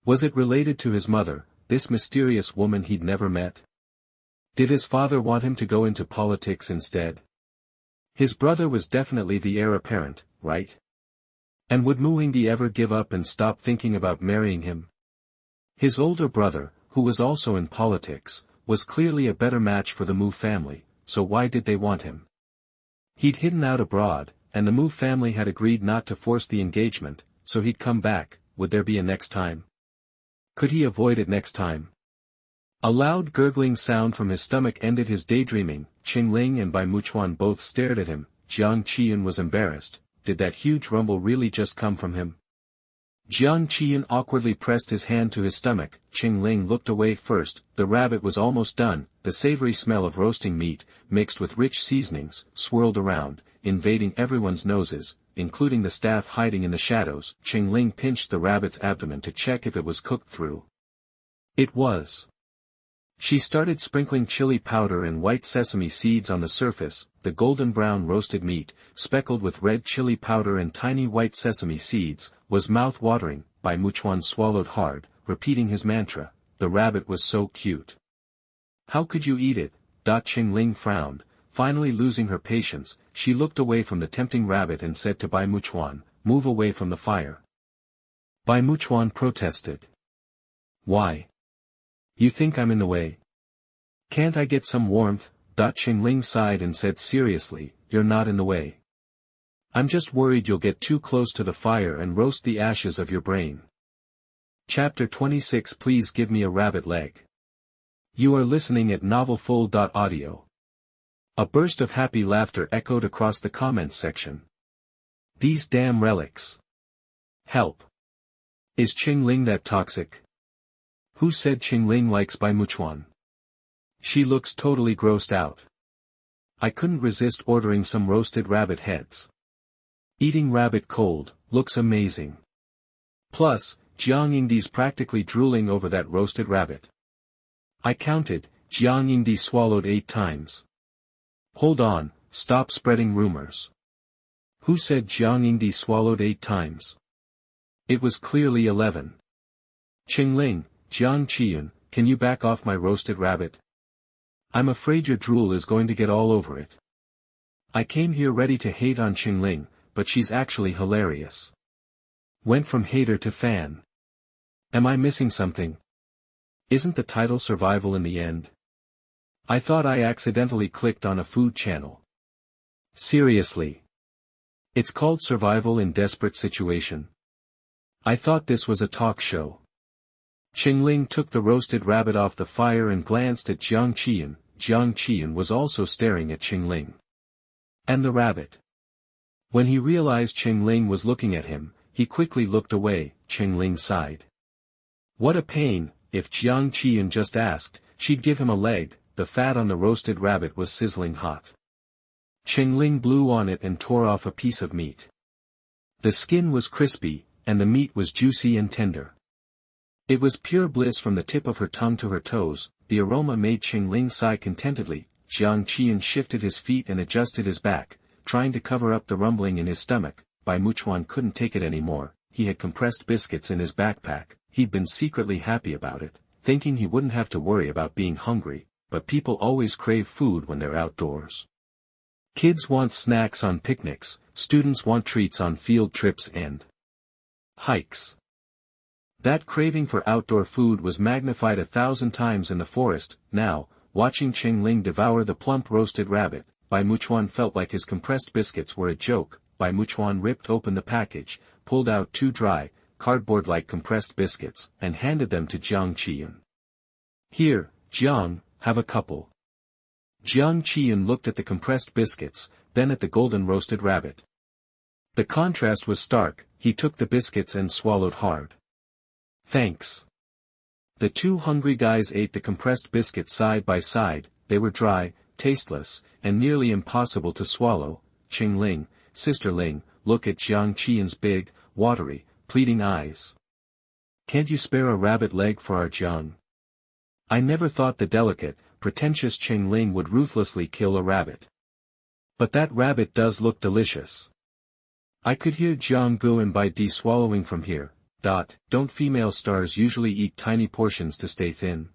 Was it related to his mother, this mysterious woman he'd never met? Did his father want him to go into politics instead? His brother was definitely the heir apparent, right? And would Mu Yingdi ever give up and stop thinking about marrying him? His older brother, who was also in politics, was clearly a better match for the Mu family, so why did they want him? He'd hidden out abroad, and the Mu family had agreed not to force the engagement, so he'd come back. Would there be a next time? Could he avoid it next time? A loud gurgling sound from his stomach ended his daydreaming. Cheng Ling and Bai Muchuan both stared at him. Jiang Qiyun was embarrassed. Did that huge rumble really just come from him? Jiang Qiyun awkwardly pressed his hand to his stomach. Cheng Ling looked away first. The rabbit was almost done. The savory smell of roasting meat, mixed with rich seasonings, swirled around, invading everyone's noses, including the staff hiding in the shadows. Cheng Ling pinched the rabbit's abdomen to check if it was cooked through. It was. She started sprinkling chili powder and white sesame seeds on the surface. The golden brown roasted meat, speckled with red chili powder and tiny white sesame seeds, was mouth-watering. Bai Muchuan swallowed hard, repeating his mantra, "The rabbit was so cute. How could you eat it?" Cheng Ling frowned, finally losing her patience. She looked away from the tempting rabbit and said to Bai Muchuan, "Move away from the fire." Bai Muchuan protested. "Why? You think I'm in the way? Can't I get some warmth?" Cheng Ling sighed and said seriously, "You're not in the way. I'm just worried you'll get too close to the fire and roast the ashes of your brain." Chapter 26. Please give me a rabbit leg. You are listening at novelfull.audio. A burst of happy laughter echoed across the comments section. These damn relics. Help. Is Cheng Ling that toxic? Who said Cheng Ling likes Bai Muchuan? She looks totally grossed out. I couldn't resist ordering some roasted rabbit heads. Eating rabbit cold, looks amazing. Plus, Jiang Yingdi's practically drooling over that roasted rabbit. I counted, Jiang Yingdi swallowed 8 times. Hold on, stop spreading rumors. Who said Jiang Yingdi swallowed 8 times? It was clearly 11. Cheng Ling, Jiang Qiyun, can you back off my roasted rabbit? I'm afraid your drool is going to get all over it. I came here ready to hate on Cheng Ling, but she's actually hilarious. Went from hater to fan. Am I missing something? Isn't the title survival in the end? I thought I accidentally clicked on a food channel. Seriously. It's called Survival in Desperate Situation. I thought this was a talk show. Cheng Ling took the roasted rabbit off the fire and glanced at Jiang Qiyun. Jiang Qiyun was also staring at Cheng Ling. And the rabbit. When he realized Cheng Ling was looking at him, he quickly looked away. Cheng Ling sighed. What a pain. If Jiang Qiyun just asked, she'd give him a leg. The fat on the roasted rabbit was sizzling hot. Cheng Ling blew on it and tore off a piece of meat. The skin was crispy, and the meat was juicy and tender. It was pure bliss from the tip of her tongue to her toes. The aroma made Cheng Ling sigh contentedly. Jiang Qiyun shifted his feet and adjusted his back, trying to cover up the rumbling in his stomach. Bai Muchuan couldn't take it anymore. He had compressed biscuits in his backpack. He'd been secretly happy about it, thinking he wouldn't have to worry about being hungry, but people always crave food when they're outdoors. Kids want snacks on picnics, students want treats on field trips and hikes. That craving for outdoor food was magnified 1,000 times in the forest. Now, watching Cheng Ling devour the plump roasted rabbit, Bai Muchuan felt like his compressed biscuits were a joke. Bai Muchuan ripped open the package, pulled out 2 dry, cardboard-like compressed biscuits, and handed them to Jiang Qiyun. "Here, Jiang, have a couple." Jiang Qiyun looked at the compressed biscuits, then at the golden roasted rabbit. The contrast was stark. He took the biscuits and swallowed hard. "Thanks." The 2 hungry guys ate the compressed biscuits side by side. They were dry, tasteless, and nearly impossible to swallow. Cheng Ling, Sister Ling, look at Jiang Qiyun's big, watery, pleading eyes. "Can't you spare a rabbit leg for our Jiang?" I never thought the delicate, pretentious Cheng Ling would ruthlessly kill a rabbit. But that rabbit does look delicious. I could hear Jiang Qiyun by swallowing from here. Don't female stars usually eat tiny portions to stay thin?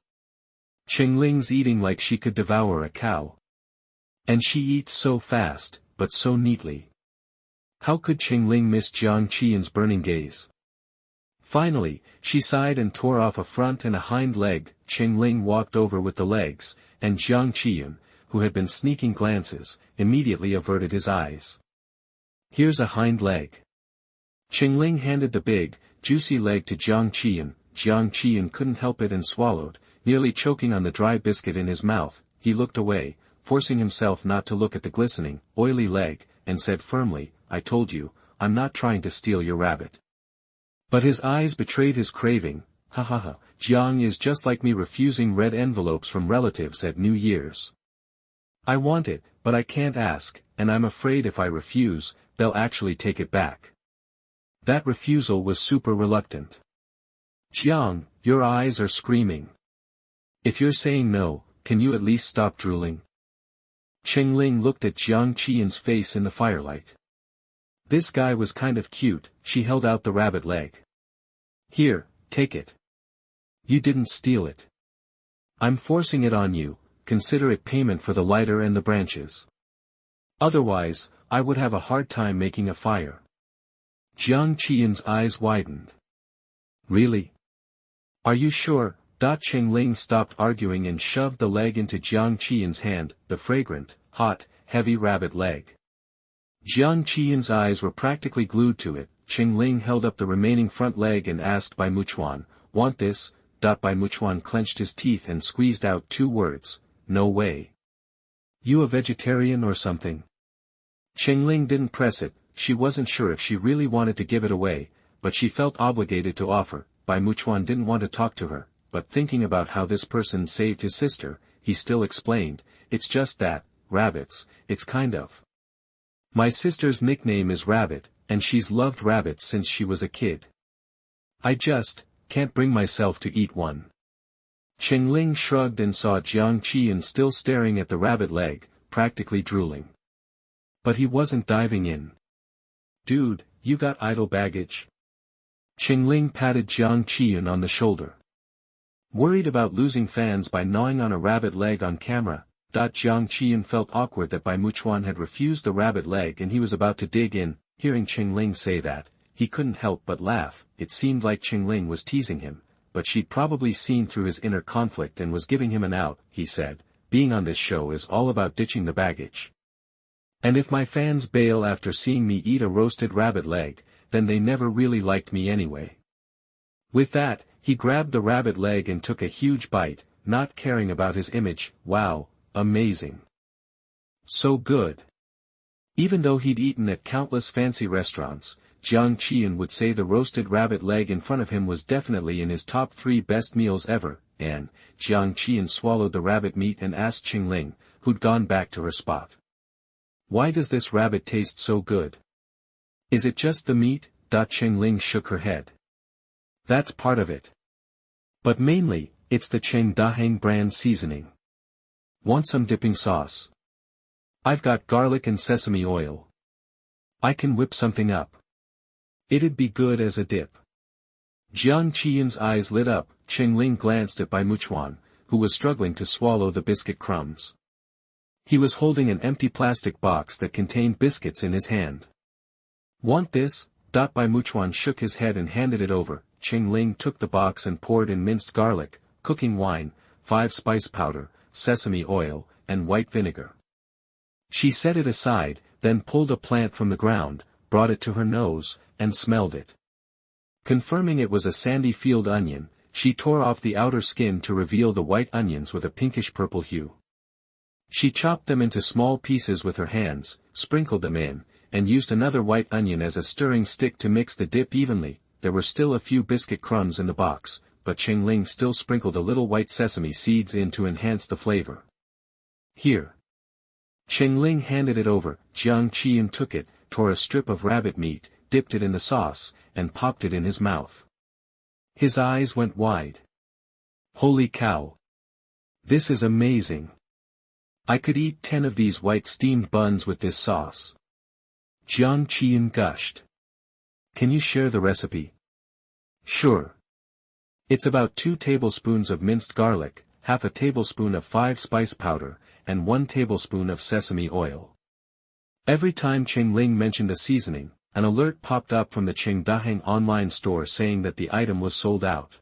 Cheng Ling's eating like she could devour a cow. And she eats so fast, but so neatly. How could Cheng Ling miss Jiang Qiyun's burning gaze? Finally, she sighed and tore off a front and a hind leg. Cheng Ling walked over with the legs, and Jiang Qiyun, who had been sneaking glances, immediately averted his eyes. "Here's a hind leg." Cheng Ling handed the big, juicy leg to Jiang Qiyun. Jiang Qiyun couldn't help it and swallowed, nearly choking on the dry biscuit in his mouth. He looked away, forcing himself not to look at the glistening, oily leg, and said firmly, "I told you, I'm not trying to steal your rabbit." But his eyes betrayed his craving. "Ha ha ha, Jiang is just like me refusing red envelopes from relatives at New Year's. I want it, but I can't ask, and I'm afraid if I refuse, they'll actually take it back." That refusal was super reluctant. "Jiang, your eyes are screaming. If you're saying no, can you at least stop drooling?" Cheng Ling looked at Jiang Qiyun's face in the firelight. This guy was kind of cute. She held out the rabbit leg. "Here, take it. You didn't steal it. I'm forcing it on you. Consider it payment for the lighter and the branches. Otherwise, I would have a hard time making a fire." Jiang Qiyun's eyes widened. "Really? Are you sure?" Cheng Ling stopped arguing and shoved the leg into Jiang Qiyun's hand, the fragrant, hot, heavy rabbit leg. Jiang Qiyun's eyes were practically glued to it. Cheng Ling held up the remaining front leg and asked Bai Muchuan, "Want this?" Bai Muchuan clenched his teeth and squeezed out 2 words, "No way. You a vegetarian or something?" Cheng Ling didn't press it. She wasn't sure if she really wanted to give it away, but she felt obligated to offer. Bai Muchuan didn't want to talk to her, but thinking about how this person saved his sister, he still explained, "It's just that, rabbits, it's kind of. My sister's nickname is Rabbit, and she's loved rabbits since she was a kid. I just can't bring myself to eat one." Cheng Ling shrugged and saw Jiang Qiyun still staring at the rabbit leg, practically drooling. But he wasn't diving in. "Dude, you got idle baggage?" Cheng Ling patted Jiang Qiyun on the shoulder. Worried about losing fans by gnawing on a rabbit leg on camera, Jiang Qiyun felt awkward that Bai Muchuan had refused the rabbit leg and he was about to dig in. Hearing Cheng Ling say that, he couldn't help but laugh. It seemed like Cheng Ling was teasing him, but she'd probably seen through his inner conflict and was giving him an out. He said, "Being on this show is all about ditching the baggage. And if my fans bail after seeing me eat a roasted rabbit leg, then they never really liked me anyway." With that, he grabbed the rabbit leg and took a huge bite, not caring about his image. Wow, amazing. So good. Even though he'd eaten at countless fancy restaurants, Jiang Qiyun would say the roasted rabbit leg in front of him was definitely in his top 3 best meals ever, and Jiang Qiyun swallowed the rabbit meat and asked Cheng Ling, who'd gone back to her spot, "Why does this rabbit taste so good? Is it just the meat?" Cheng Ling shook her head. "That's part of it. But mainly, it's the Cheng Dahang brand seasoning. Want some dipping sauce? I've got garlic and sesame oil. I can whip something up. It'd be good as a dip." Jiang Qiyun's eyes lit up. Cheng Ling glanced at Bai Muchuan, who was struggling to swallow the biscuit crumbs. He was holding an empty plastic box that contained biscuits in his hand. "Want this?" Bai Muchuan shook his head and handed it over. Cheng Ling took the box and poured in minced garlic, cooking wine, 5 spice powder, sesame oil, and white vinegar. She set it aside, then pulled a plant from the ground, brought it to her nose, and smelled it. Confirming it was a sandy field onion, she tore off the outer skin to reveal the white onions with a pinkish-purple hue. She chopped them into small pieces with her hands, sprinkled them in, and used another white onion as a stirring stick to mix the dip evenly. There were still a few biscuit crumbs in the box, but Cheng Ling still sprinkled a little white sesame seeds in to enhance the flavor. Here. Cheng Ling handed it over. Jiang Qiyun took it, tore a strip of rabbit meat, dipped it in the sauce, and popped it in his mouth. His eyes went wide. Holy cow! This is amazing! I could eat 10 of these white steamed buns with this sauce. Jiang Qiyun gushed. Can you share the recipe? Sure. It's about 2 tablespoons of minced garlic, half a tablespoon of 5-spice powder, and 1 tablespoon of sesame oil. Every time Cheng Ling mentioned a seasoning, an alert popped up from the Chengdaheng online store saying that the item was sold out.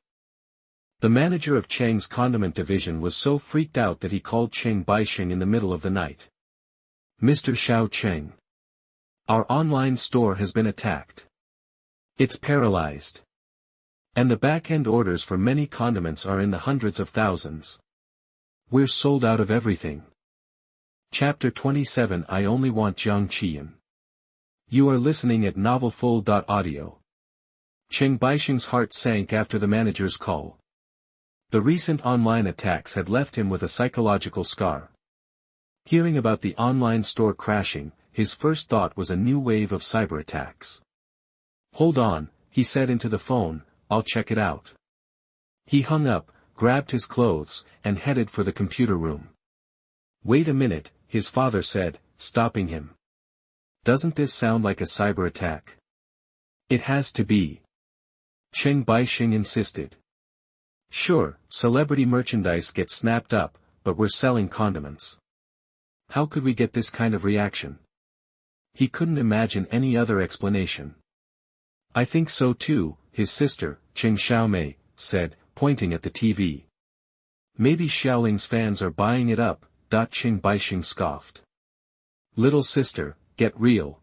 The manager of Cheng's condiment division was so freaked out that he called Cheng Baixing in the middle of the night. Mr. Xiao Cheng. Our online store has been attacked. It's paralyzed. And the back-end orders for many condiments are in the hundreds of thousands. We're sold out of everything. Chapter 27 I Only Want Jiang Qiyun. You are listening at novelfull.audio. Cheng Baixing's heart sank after the manager's call. The recent online attacks had left him with a psychological scar. Hearing about the online store crashing, his first thought was a new wave of cyber attacks. Hold on, he said into the phone, I'll check it out. He hung up, grabbed his clothes, and headed for the computer room. Wait a minute, his father said, stopping him. Doesn't this sound like a cyber attack? It has to be. Cheng Baixing insisted. Sure, celebrity merchandise gets snapped up, but we're selling condiments. How could we get this kind of reaction? He couldn't imagine any other explanation. I think so too, his sister, Cheng Xiaomei, said, pointing at the TV. Maybe Xiaoling's fans are buying it up, Cheng Baixing scoffed. Little sister, get real.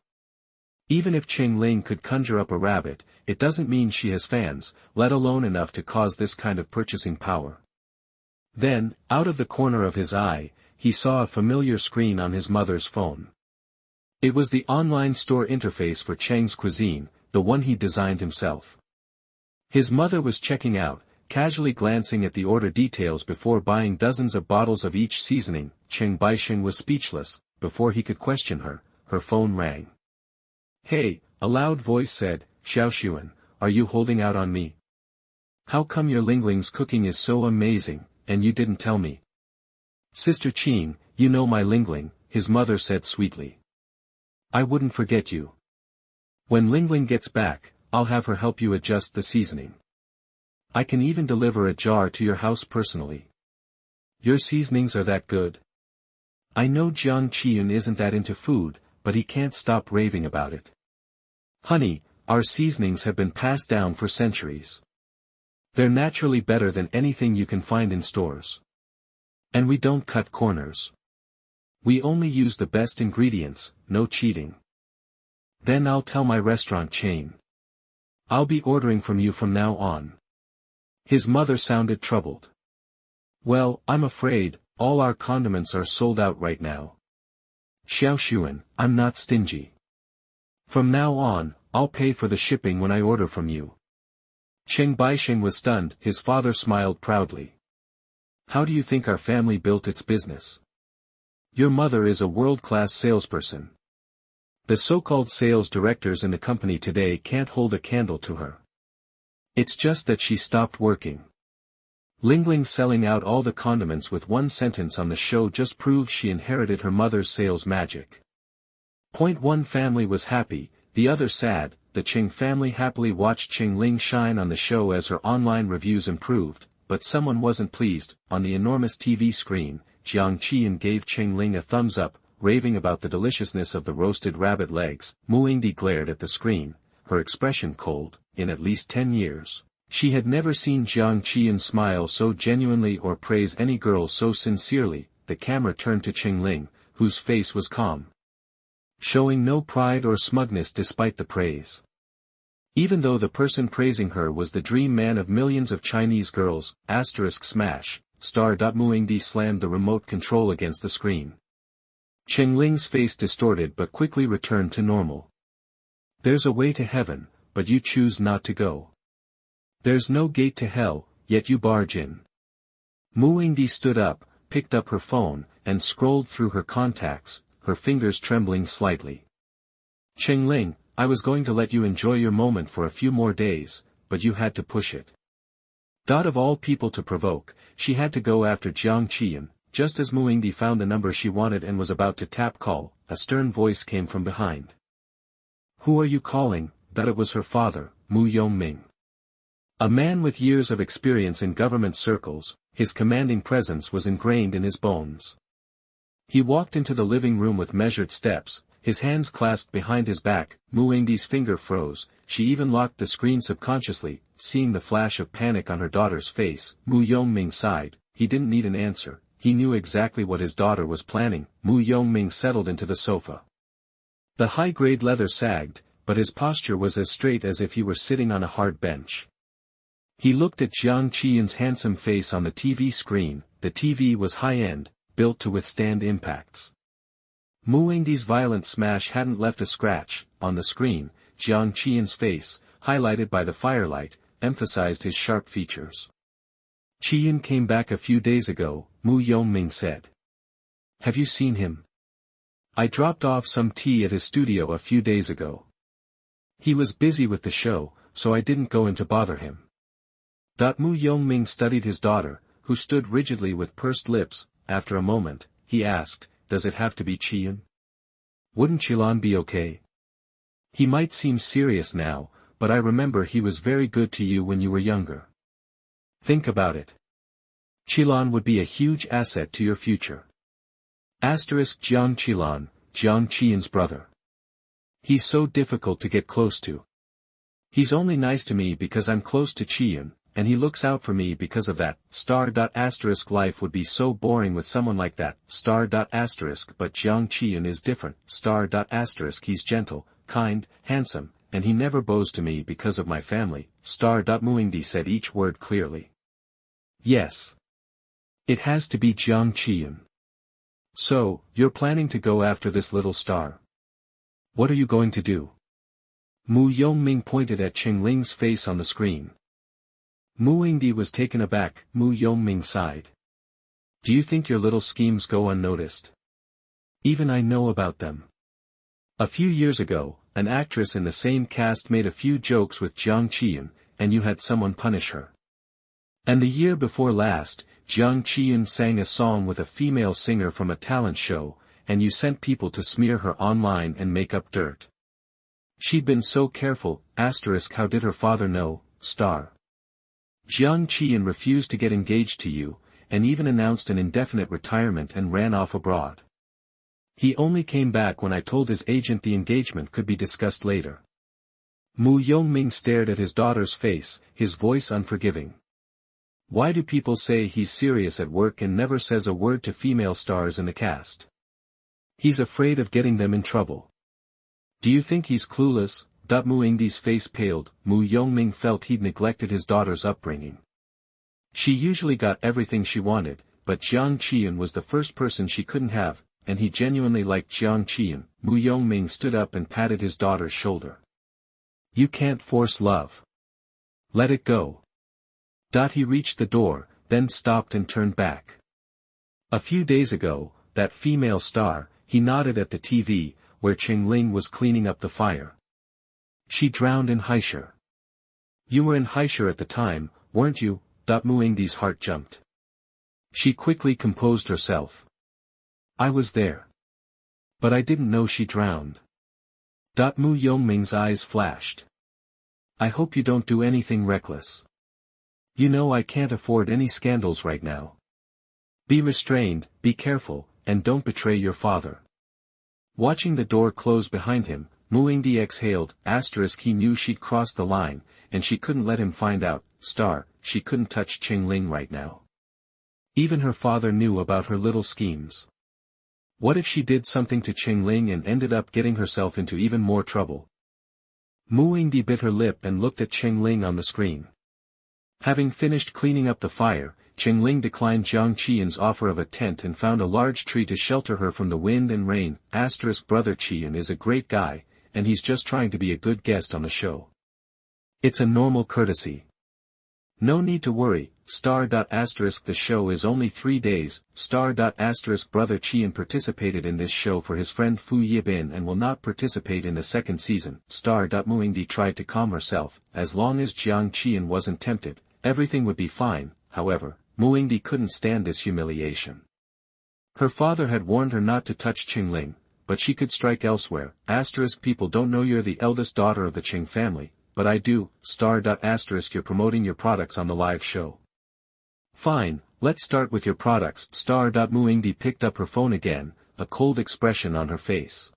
Even if Cheng Ling could conjure up a rabbit, it doesn't mean she has fans, let alone enough to cause this kind of purchasing power. Then, out of the corner of his eye, he saw a familiar screen on his mother's phone. It was the online store interface for Cheng's cuisine, the one he designed himself. His mother was checking out, casually glancing at the order details before buying dozens of bottles of each seasoning. Cheng Baixing was speechless. Before he could question her, her phone rang. Hey, a loud voice said, Xiaoxuan, are you holding out on me? How come your Lingling's cooking is so amazing, and you didn't tell me? Sister Qing, you know my Lingling, his mother said sweetly. I wouldn't forget you. When Lingling gets back, I'll have her help you adjust the seasoning. I can even deliver a jar to your house personally. Your seasonings are that good. I know Jiang Qiyun isn't that into food, but he can't stop raving about it. Honey, our seasonings have been passed down for centuries. They're naturally better than anything you can find in stores. And we don't cut corners. We only use the best ingredients, no cheating. Then I'll tell my restaurant chain. I'll be ordering from you from now on. His mother sounded troubled. Well, I'm afraid, all our condiments are sold out right now. Xiaoxuan, I'm not stingy. From now on, I'll pay for the shipping when I order from you. Cheng Baixing was stunned. His father smiled proudly. How do you think our family built its business? Your mother is a world-class salesperson. The so-called sales directors in the company today can't hold a candle to her. It's just that she stopped working. Lingling selling out all the condiments with one sentence on the show just proves she inherited her mother's sales magic. Point one family was happy, the other sad. The Cheng family happily watched Cheng Ling shine on the show as her online reviews improved, but someone wasn't pleased. On the enormous TV screen, Jiang Qiyan gave Cheng Ling a thumbs up, raving about the deliciousness of the roasted rabbit legs. Mu Yingdi glared at the screen, her expression cold. In at least 10 years, She had never seen Jiang Qiyan smile so genuinely or praise any girl so sincerely. The camera turned to Cheng Ling, whose face was calm, showing no pride or smugness despite the praise. Even though the person praising her was the dream man of millions of Chinese girls, *smash, Muingdi slammed the remote control against the screen. Cheng Ling's face distorted but quickly returned to normal. There's a way to heaven, but you choose not to go. There's no gate to hell, yet you barge in. Muingdi stood up, picked up her phone, and scrolled through her contacts, her fingers trembling slightly. Cheng Ling, I was going to let you enjoy your moment for a few more days, but you had to push it. Of all people to provoke, she had to go after Jiang Qiyan. Just as Muingdi found the number she wanted and was about to tap call, a stern voice came from behind. Who are you calling? That it was her father, Mu Yongming. A man with years of experience in government circles, his commanding presence was ingrained in his bones. He walked into the living room with measured steps, his hands clasped behind his back. Muingdi's finger froze. She even locked the screen subconsciously, seeing the flash of panic on her daughter's face. Mu Yongming sighed. He didn't need an answer, he knew exactly what his daughter was planning. Mu Yongming settled into the sofa. The high-grade leather sagged, but his posture was as straight as if he were sitting on a hard bench. He looked at Jiang Qiyan's handsome face on the TV screen. The TV was high-end, built to withstand impacts. Muingdi's violent smash hadn't left a scratch. On the screen, Jiang Qiyan's face, highlighted by the firelight, emphasized his sharp features. Qiyan came back a few days ago, Mu Yongming said. Have you seen him? I dropped off some tea at his studio a few days ago. He was busy with the show, so I didn't go in to bother him. Mu Yongming studied his daughter, who stood rigidly with pursed lips. After a moment, he asked, does it have to be Qiyan? Wouldn't Qilan be okay? He might seem serious now, but I remember he was very good to you when you were younger. Think about it. Qilan would be a huge asset to your future. Jiang Qilan, Jiang Qiyan's brother. He's so difficult to get close to. He's only nice to me because I'm close to Qiyan, and he looks out for me because of that. Life would be so boring with someone like that. But Jiang Qiyan is different. He's gentle, kind, handsome, and he never bows to me because of my family. Muingdi said each word clearly. Yes. It has to be Jiang Qiyan. So, you're planning to go after this little star. What are you going to do? Mu Yongming pointed at Cheng Ling's face on the screen. Muingdi was taken aback. Mu Yongming sighed. Do you think your little schemes go unnoticed? Even I know about them. A few years ago, an actress in the same cast made a few jokes with Jiang Qiyan, and you had someone punish her. And the year before last, Jiang Qiyan sang a song with a female singer from a talent show, and you sent people to smear her online and make up dirt. She'd been so careful. How did her father know? Jiang Qiyan refused to get engaged to you, and even announced an indefinite retirement and ran off abroad. He only came back when I told his agent the engagement could be discussed later. Mu Yongming stared at his daughter's face, his voice unforgiving. Why do people say he's serious at work and never says a word to female stars in the cast? He's afraid of getting them in trouble. Do you think he's clueless? Muingdi's face paled. Mu Yongming felt he'd neglected his daughter's upbringing. She usually got everything she wanted, but Jiang Qiyan was the first person she couldn't have, and he genuinely liked Jiang Qiyan. Mu Yongming stood up and patted his daughter's shoulder. You can't force love. Let it go. He reached the door, then stopped and turned back. A few days ago, that female star, he nodded at the TV, where Cheng Ling was cleaning up the fire. She drowned in Haisha. You were in Haisha at the time, weren't you? Muingdi's heart jumped. She quickly composed herself. I was there. But I didn't know she drowned. Mu Yongming's eyes flashed. I hope you don't do anything reckless. You know I can't afford any scandals right now. Be restrained, be careful, and don't betray your father. Watching the door close behind him, Muingdi exhaled. He knew she'd crossed the line, and she couldn't let him find out. She couldn't touch Cheng Ling right now. Even her father knew about her little schemes. What if she did something to Cheng Ling and ended up getting herself into even more trouble? Mu Yingdi bit her lip and looked at Cheng Ling on the screen. Having finished cleaning up the fire, Cheng Ling declined Jiang Qiyun's offer of a tent and found a large tree to shelter her from the wind and rain. Brother Qiyun is a great guy, and he's just trying to be a good guest on the show. It's a normal courtesy. No need to worry. The show is only 3 days. Brother Qiyun participated in this show for his friend Fu Yibin and will not participate in the second season. Mu Yingdi tried to calm herself. As long as Jiang Qiyun wasn't tempted, everything would be fine. However, Mu Yingdi couldn't stand this humiliation. Her father had warned her not to touch Cheng Ling, but she could strike elsewhere. People don't know you're the eldest daughter of the Cheng family, but I do. You're promoting your products on the live show. Fine, let's start with your products. Mu Yingdi picked up her phone again, a cold expression on her face.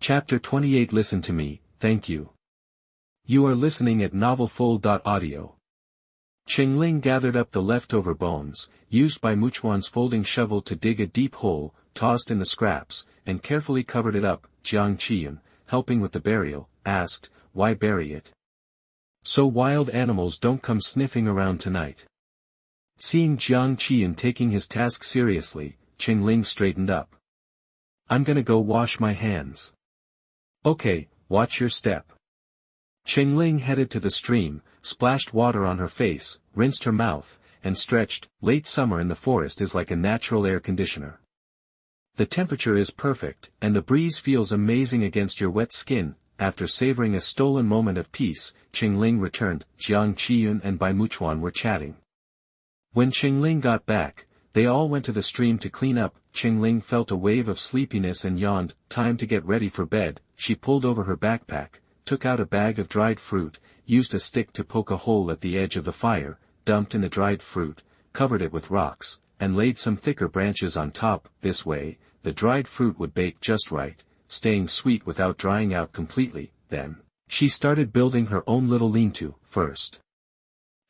Chapter 28. Listen to me, thank you. You are listening at novelfull.audio. Cheng Ling gathered up the leftover bones, used by Muchuan's folding shovel to dig a deep hole, tossed in the scraps, and carefully covered it up. Jiang Qiyun, helping with the burial, asked, "Why bury it?" "So wild animals don't come sniffing around tonight." Seeing Jiang Qiyun taking his task seriously, Cheng Ling straightened up. "I'm gonna go wash my hands." "Okay, watch your step." Cheng Ling headed to the stream, splashed water on her face, rinsed her mouth, and stretched. Late summer in the forest is like a natural air conditioner. The temperature is perfect, and the breeze feels amazing against your wet skin. After savoring a stolen moment of peace, Cheng Ling returned. Jiang Qiyun and Bai Muchuan were chatting. When Cheng Ling got back, they all went to the stream to clean up. Cheng Ling felt a wave of sleepiness and yawned. Time to get ready for bed. She pulled over her backpack, took out a bag of dried fruit, used a stick to poke a hole at the edge of the fire, dumped in the dried fruit, covered it with rocks, and laid some thicker branches on top. This way, the dried fruit would bake just right, staying sweet without drying out completely. Then, she started building her own little lean-to. First,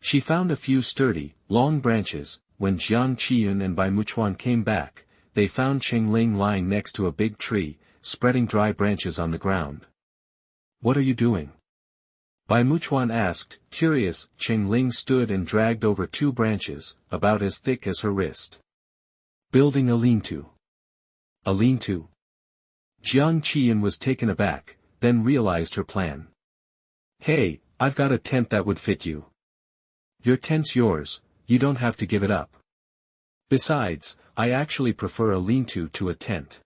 she found a few sturdy, long branches. When Jiang Qiyun and Bai Muchuan came back, they found Cheng Ling lying next to a big tree, spreading dry branches on the ground. "What are you doing?" Bai Muchuan asked, curious. Cheng Ling stood and dragged over 2 branches, about as thick as her wrist. "Building a lean-to." "A lean-to?" Jiang Qiyun was taken aback, then realized her plan. "Hey, I've got a tent that would fit you. Your tent's yours, you don't have to give it up. Besides, I actually prefer a lean-to to a tent."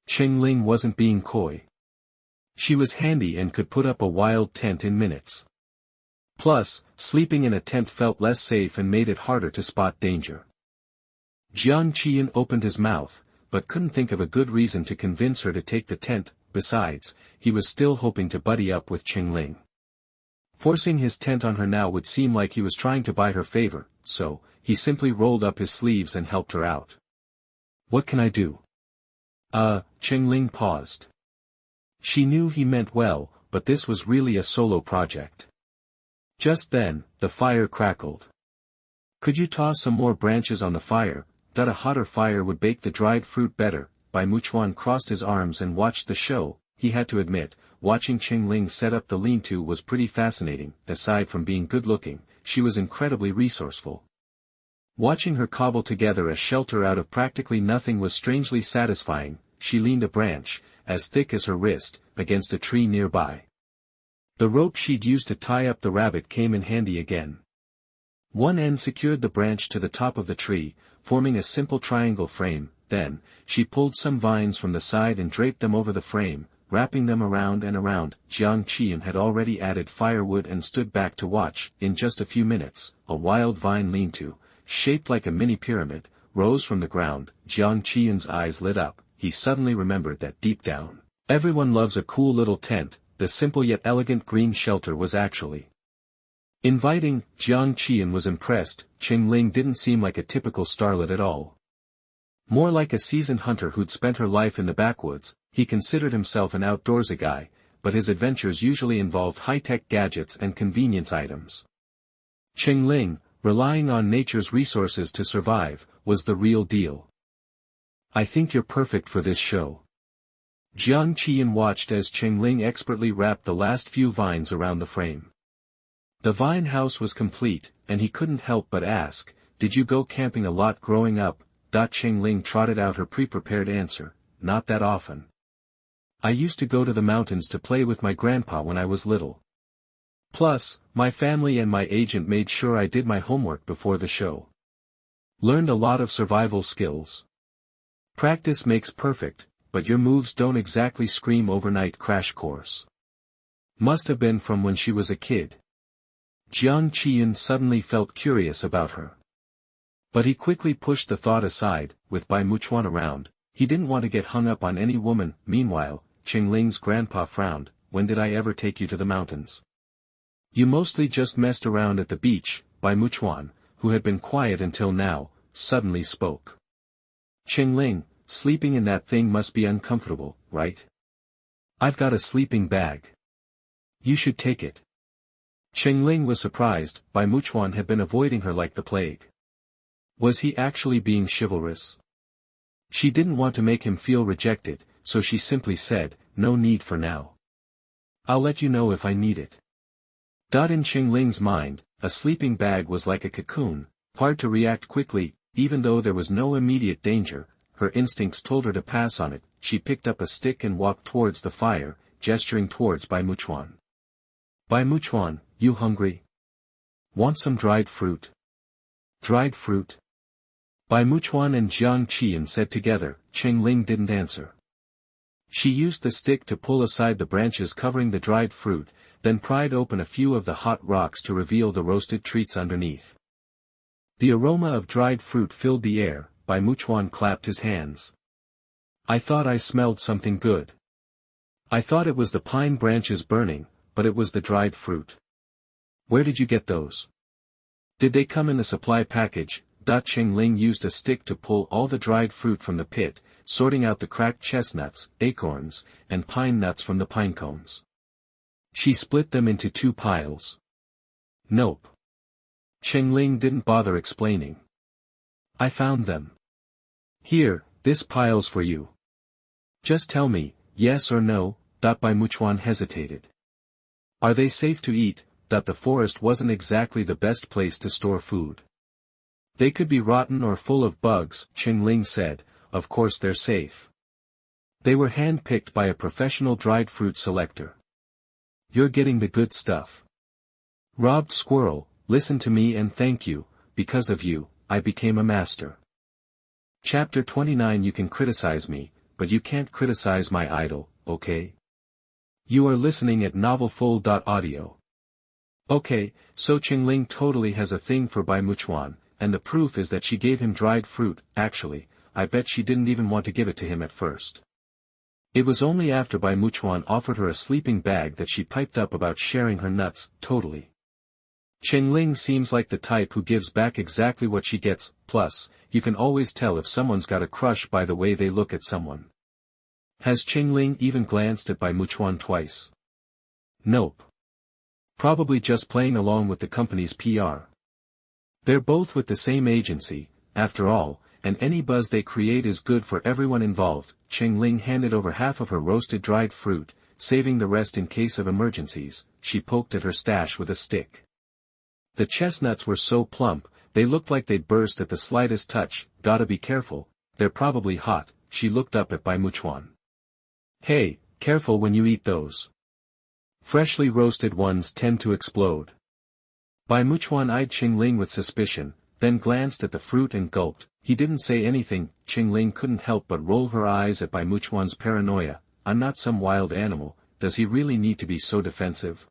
Cheng Ling wasn't being coy. She was handy and could put up a wild tent in minutes. Plus, sleeping in a tent felt less safe and made it harder to spot danger. Jiang Qiyun opened his mouth, but couldn't think of a good reason to convince her to take the tent. Besides, he was still hoping to buddy up with Cheng Ling. Forcing his tent on her now would seem like he was trying to buy her favor, so, he simply rolled up his sleeves and helped her out. "What can I do?" Cheng Ling paused. She knew he meant well, but this was really a solo project. Just then, the fire crackled. "Could you toss some more branches on the fire? A hotter fire would bake the dried fruit better." Bai Muchuan crossed his arms and watched the show. He had to admit, watching Cheng Ling set up the lean-to was pretty fascinating. Aside from being good-looking, she was incredibly resourceful. Watching her cobble together a shelter out of practically nothing was strangely satisfying. She leaned a branch, as thick as her wrist, against a tree nearby. The rope she'd used to tie up the rabbit came in handy again. One end secured the branch to the top of the tree, forming a simple triangle frame. Then, she pulled some vines from the side and draped them over the frame, wrapping them around and around. Jiang Qiyun had already added firewood and stood back to watch. In just a few minutes, a wild vine lean-to, shaped like a mini pyramid, rose from the ground. Jiang Qiyun's eyes lit up. He suddenly remembered that deep down, everyone loves a cool little tent. The simple yet elegant green shelter was actually inviting. Jiang Qiyun was impressed. Cheng Ling didn't seem like a typical starlet at all. More like a seasoned hunter who'd spent her life in the backwoods. He considered himself an outdoorsy guy, but his adventures usually involved high-tech gadgets and convenience items. Cheng Ling, relying on nature's resources to survive, was the real deal. I think you're perfect for this show. Jiang Qiyan watched as Cheng Ling expertly wrapped the last few vines around the frame. The vine house was complete, and he couldn't help but ask, "Did you go camping a lot growing up?" Cheng Ling trotted out her pre-prepared answer, "Not that often. I used to go to the mountains to play with my grandpa when I was little. Plus, my family and my agent made sure I did my homework before the show. Learned a lot of survival skills. Practice makes perfect, but your moves don't exactly scream overnight crash course." Must have been from when she was a kid. Jiang Qiyun suddenly felt curious about her. But he quickly pushed the thought aside. With Bai Muchuan around, he didn't want to get hung up on any woman. Meanwhile, Cheng Ling's grandpa frowned. "When did I ever take you to the mountains? You mostly just messed around at the beach." Bai Muchuan, who had been quiet until now, suddenly spoke. "Cheng Ling, sleeping in that thing must be uncomfortable, right? I've got a sleeping bag. You should take it." Cheng Ling was surprised. Bai Muchuan had been avoiding her like the plague. Was he actually being chivalrous? She didn't want to make him feel rejected, so she simply said, "No need for now. I'll let you know if I need it." In Cheng Ling's mind, a sleeping bag was like a cocoon, hard to react quickly. Even though there was no immediate danger, her instincts told her to pass on it. She picked up a stick and walked towards the fire, gesturing towards Bai Muchuan. "Bai Muchuan, you hungry? Want some dried fruit?" "Dried fruit?" Bai Muchuan and Jiang Qiyan said together. Cheng Ling didn't answer. She used the stick to pull aside the branches covering the dried fruit, then pried open a few of the hot rocks to reveal the roasted treats underneath. The aroma of dried fruit filled the air. Bai Muchuan clapped his hands. "I thought I smelled something good. I thought it was the pine branches burning, but it was the dried fruit. Where did you get those? Did they come in the supply package?" Cheng Ling used a stick to pull all the dried fruit from the pit, sorting out the cracked chestnuts, acorns, and pine nuts from the pine cones. She split them into 2 piles. "Nope." Cheng Ling didn't bother explaining. "I found them. Here, this pile's for you. Just tell me, yes or no." Bai Muchuan hesitated. "Are they safe to eat?" The forest wasn't exactly the best place to store food. "They could be rotten or full of bugs," Cheng Ling said. "Of course they're safe. They were hand-picked by a professional dried fruit selector. You're getting the good stuff. Robbed squirrel, listen to me and thank you. Because of you, I became a master." Chapter 29. You can criticize me, but you can't criticize my idol, okay? You are listening at novelfull.audio. Okay, so Cheng Ling totally has a thing for Bai Muchuan. And the proof is that she gave him dried fruit. Actually, I bet she didn't even want to give it to him at first. It was only after Bai Muchuan offered her a sleeping bag that she piped up about sharing her nuts. Totally. Cheng Ling seems like the type who gives back exactly what she gets. Plus, you can always tell if someone's got a crush by the way they look at someone. Has Cheng Ling even glanced at Bai Muchuan twice? Nope. Probably just playing along with the company's PR. They're both with the same agency, after all, and any buzz they create is good for everyone involved. Cheng Ling handed over half of her roasted dried fruit, saving the rest in case of emergencies. She poked at her stash with a stick. The chestnuts were so plump, they looked like they'd burst at the slightest touch. "Gotta be careful, they're probably hot." She looked up at Bai Muchuan. "Hey, careful when you eat those. Freshly roasted ones tend to explode." Bai Muchuan eyed Cheng Ling with suspicion, then glanced at the fruit and gulped. He didn't say anything. Cheng Ling couldn't help but roll her eyes at Bai Muchuan's paranoia. "I'm not some wild animal, does he really need to be so defensive?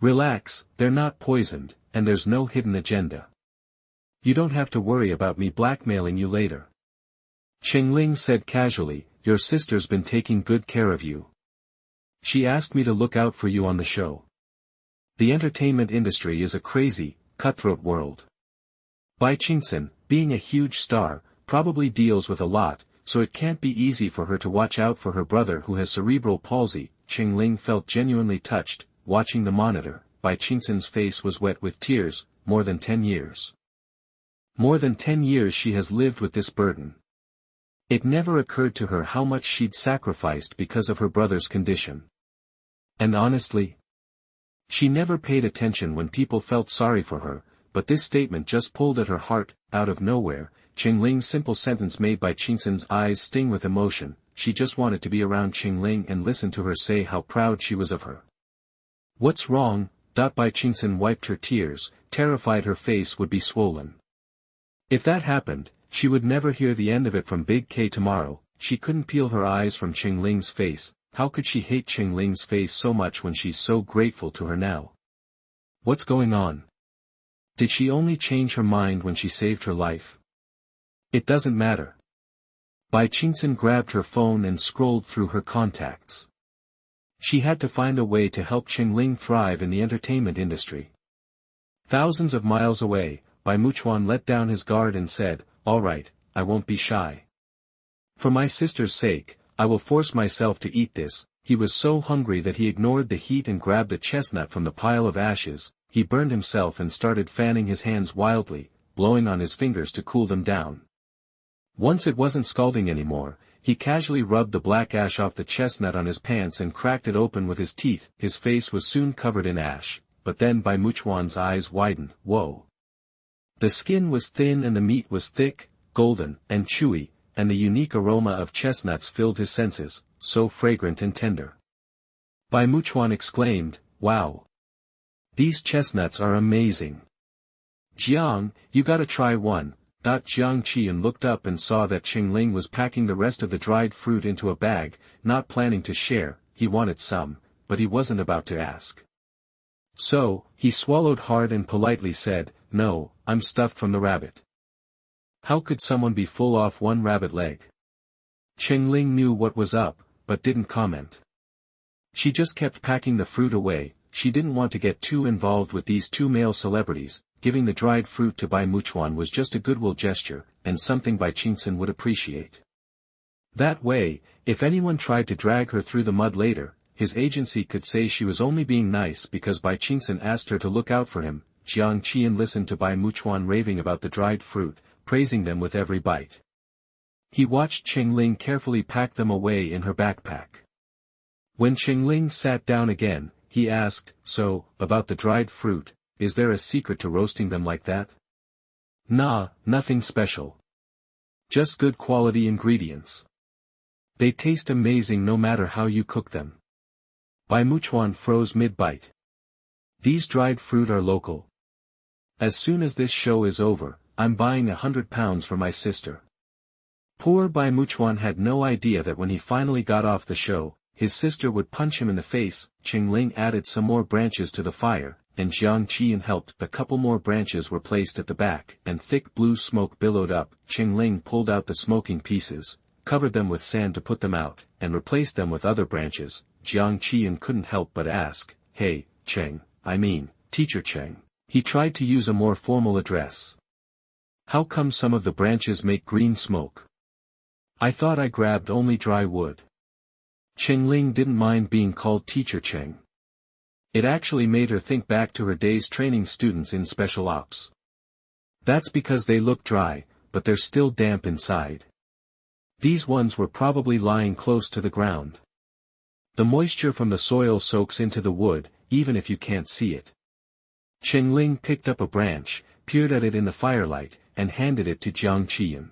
Relax, they're not poisoned, and there's no hidden agenda. You don't have to worry about me blackmailing you later." Cheng Ling said casually, "Your sister's been taking good care of you. She asked me to look out for you on the show. The entertainment industry is a crazy, cutthroat world. Bai Qingxin, being a huge star, probably deals with a lot, so it can't be easy for her to watch out for her brother who has cerebral palsy." Cheng Ling felt genuinely touched, watching the monitor. Bai Qingxin's face was wet with tears. More than 10 years. More than 10 years she has lived with this burden. It never occurred to her how much she'd sacrificed because of her brother's condition. And honestly, she never paid attention when people felt sorry for her, but this statement just pulled at her heart. Out of nowhere, Cheng Ling's simple sentence made Bai Qingxin's eyes sting with emotion. She just wanted to be around Cheng Ling and listen to her say how proud she was of her. What's wrong? Bai Qingxin wiped her tears, terrified her face would be swollen. If that happened, she would never hear the end of it from Big K tomorrow. She couldn't peel her eyes from Cheng Ling's face. How could she hate Cheng Ling's face so much when she's so grateful to her now? What's going on? Did she only change her mind when she saved her life? It doesn't matter. Bai Qingxin grabbed her phone and scrolled through her contacts. She had to find a way to help Cheng Ling thrive in the entertainment industry. Thousands of miles away, Bai Muchuan let down his guard and said, "All right, I won't be shy. For my sister's sake, I will force myself to eat this." He was so hungry that he ignored the heat and grabbed a chestnut from the pile of ashes. He burned himself and started fanning his hands wildly, blowing on his fingers to cool them down. Once it wasn't scalding anymore, he casually rubbed the black ash off the chestnut on his pants and cracked it open with his teeth. His face was soon covered in ash, but then Bai Muchuan's eyes widened. Whoa! The skin was thin and the meat was thick, golden, and chewy, and the unique aroma of chestnuts filled his senses, so fragrant and tender. Bai Muchuan exclaimed, "Wow! These chestnuts are amazing. Jiang, you gotta try one." Jiang Qiyun looked up and saw that Cheng Ling was packing the rest of the dried fruit into a bag, not planning to share. He wanted some, but he wasn't about to ask. So, he swallowed hard and politely said, "No, I'm stuffed from the rabbit." How could someone be full off one rabbit leg? Cheng Ling knew what was up, but didn't comment. She just kept packing the fruit away. She didn't want to get too involved with these two male celebrities. Giving the dried fruit to Bai Muchuan was just a goodwill gesture, and something Bai Qingxin would appreciate. That way, if anyone tried to drag her through the mud later, his agency could say she was only being nice because Bai Qingxin asked her to look out for him. Jiang Qiyan listened to Bai Muchuan raving about the dried fruit, praising them with every bite. He watched Cheng Ling carefully pack them away in her backpack. When Cheng Ling sat down again, he asked, "So, about the dried fruit, is there a secret to roasting them like that?" "Nah, nothing special. Just good quality ingredients. They taste amazing no matter how you cook them." Bai Muchuan froze mid-bite. "These dried fruit are local. As soon as this show is over, I'm buying 100 pounds for my sister." Poor Bai Muchuan had no idea that when he finally got off the show, his sister would punch him in the face. Cheng Ling added some more branches to the fire, and Jiang Qiyun helped. A couple more branches were placed at the back, and thick blue smoke billowed up. Cheng Ling pulled out the smoking pieces, covered them with sand to put them out, and replaced them with other branches. Jiang Qiyun couldn't help but ask, "Hey, Teacher Cheng." He tried to use a more formal address. "How come some of the branches make green smoke? I thought I grabbed only dry wood." Cheng Ling didn't mind being called Teacher Cheng. It actually made her think back to her days training students in special ops. "That's because they look dry, but they're still damp inside. These ones were probably lying close to the ground. The moisture from the soil soaks into the wood, even if you can't see it." Cheng Ling picked up a branch, peered at it in the firelight, and handed it to Jiang Qiyun.